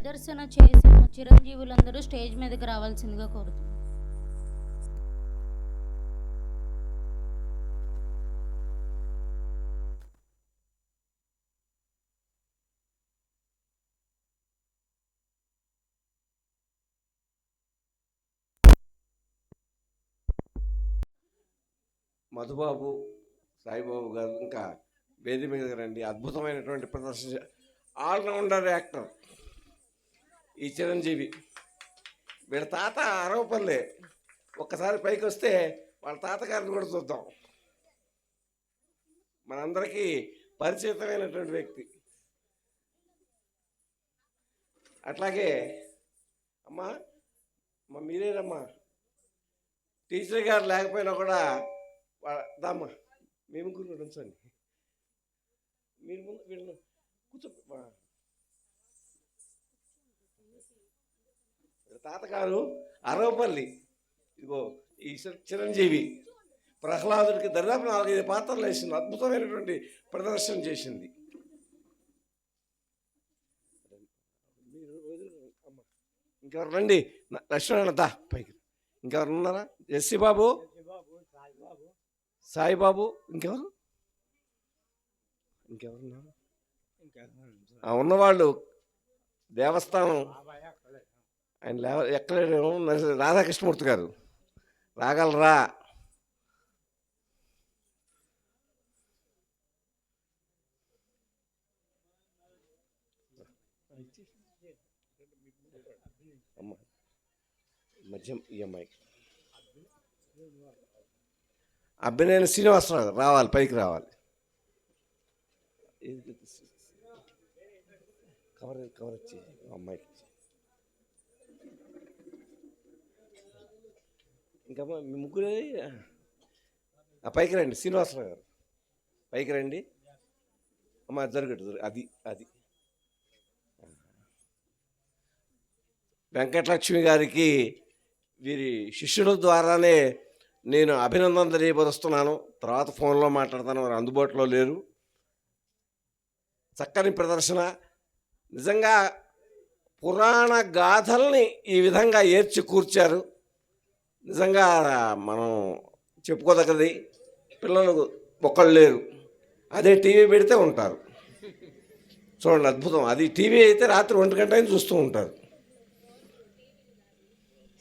ప్రదర్శన చేసిన చిరంజీవులందరూ స్టేజ్ మీదకి రావాల్సిందిగా కోరుతున్నాను. మధుబాబు, సాయిబాబు గారు ఇంకా వేది మీద రండి. అద్భుతమైనటువంటి ప్రదర్శన, ఆల్రౌండర్ యాక్టర్ ఈ చిరంజీవి. వీళ్ళ తాత అరవపల్లె. ఒక్కసారి పైకి వస్తే వాళ్ళ తాతగారిని కూడా చూద్దాం. మనందరికీ పరిచితమైనటువంటి వ్యక్తి. అట్లాగే అమ్మా మీరేనమ్మా, టీచర్ గారు లేకపోయినా కూడా దామ్మా మీ ముగ్గురు ఉంచండి. మీరు ముందు వీళ్ళు కూర్చో. తాతగారు అరవపల్లి. ఇదిగో ఈ చిరంజీవి ప్రహ్లాదుడికి దరిదాపు 4-5 పాత్రలు వేసింది. అద్భుతమైనటువంటి ప్రదర్శన చేసింది. ఇంకెవరు రండి, లక్ష్మణ దా పైకి. ఇంకెవరు ఉన్నారా? ఎస్సీ బాబు, సాయిబాబు, ఇంకెవరు ఉన్నవాళ్ళు దేవస్థానం ఆయన ఎక్కలేదేమో. రాధాకృష్ణమూర్తి గారు రాగలరా? అమ్మ మధ్యం ఈ అమ్మాయికి అబ్బినేని శ్రీనివాసరావు రావాలి, పైకి రావాలి. కవర్ వచ్చి అమ్మాయికి ఇంకా మీ ముగ్గురే పైకి రండి. శ్రీనివాసరావు గారు పైకి రండి. అమ్మ జరగదు. అది అది వెంకటలక్ష్మి గారికి వీరి శిష్యుల ద్వారానే నేను అభినందన తెలియపరుస్తున్నాను. తర్వాత ఫోన్లో మాట్లాడతాను, వారు అందుబాటులో లేరు. చక్కని ప్రదర్శన. నిజంగా పురాణ గాథల్ని ఈ విధంగా ఏర్చి కూర్చారు. నిజంగా మనం చెప్పుకోదగ్గది. పిల్లలు ఒక్కళ్ళు లేరు, అదే టీవీ పెడితే ఉంటారు. చూడండి అద్భుతం. అది టీవీ అయితే రాత్రి 1 గంట అయినా చూస్తూ ఉంటారు.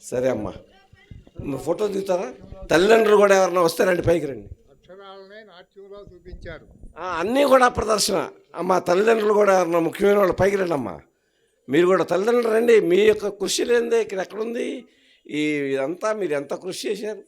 సరే అమ్మా, ఫోటో దిగుతారా? తల్లిదండ్రులు కూడా ఎవరన్నా వస్తారండి, పైకి రండి. చూపించారు అన్నీ కూడా ప్రదర్శన. అమ్మ తల్లిదండ్రులు కూడా ఎవరన్నా ముఖ్యమైన వాళ్ళు పైకి రండి. అమ్మా మీరు కూడా తల్లిదండ్రులు రండి. మీ యొక్క కృషి లేనిదే ఇక్కడ ఎక్కడుంది? ఇదంతా మీరు ఎంత కృషి చేశారు.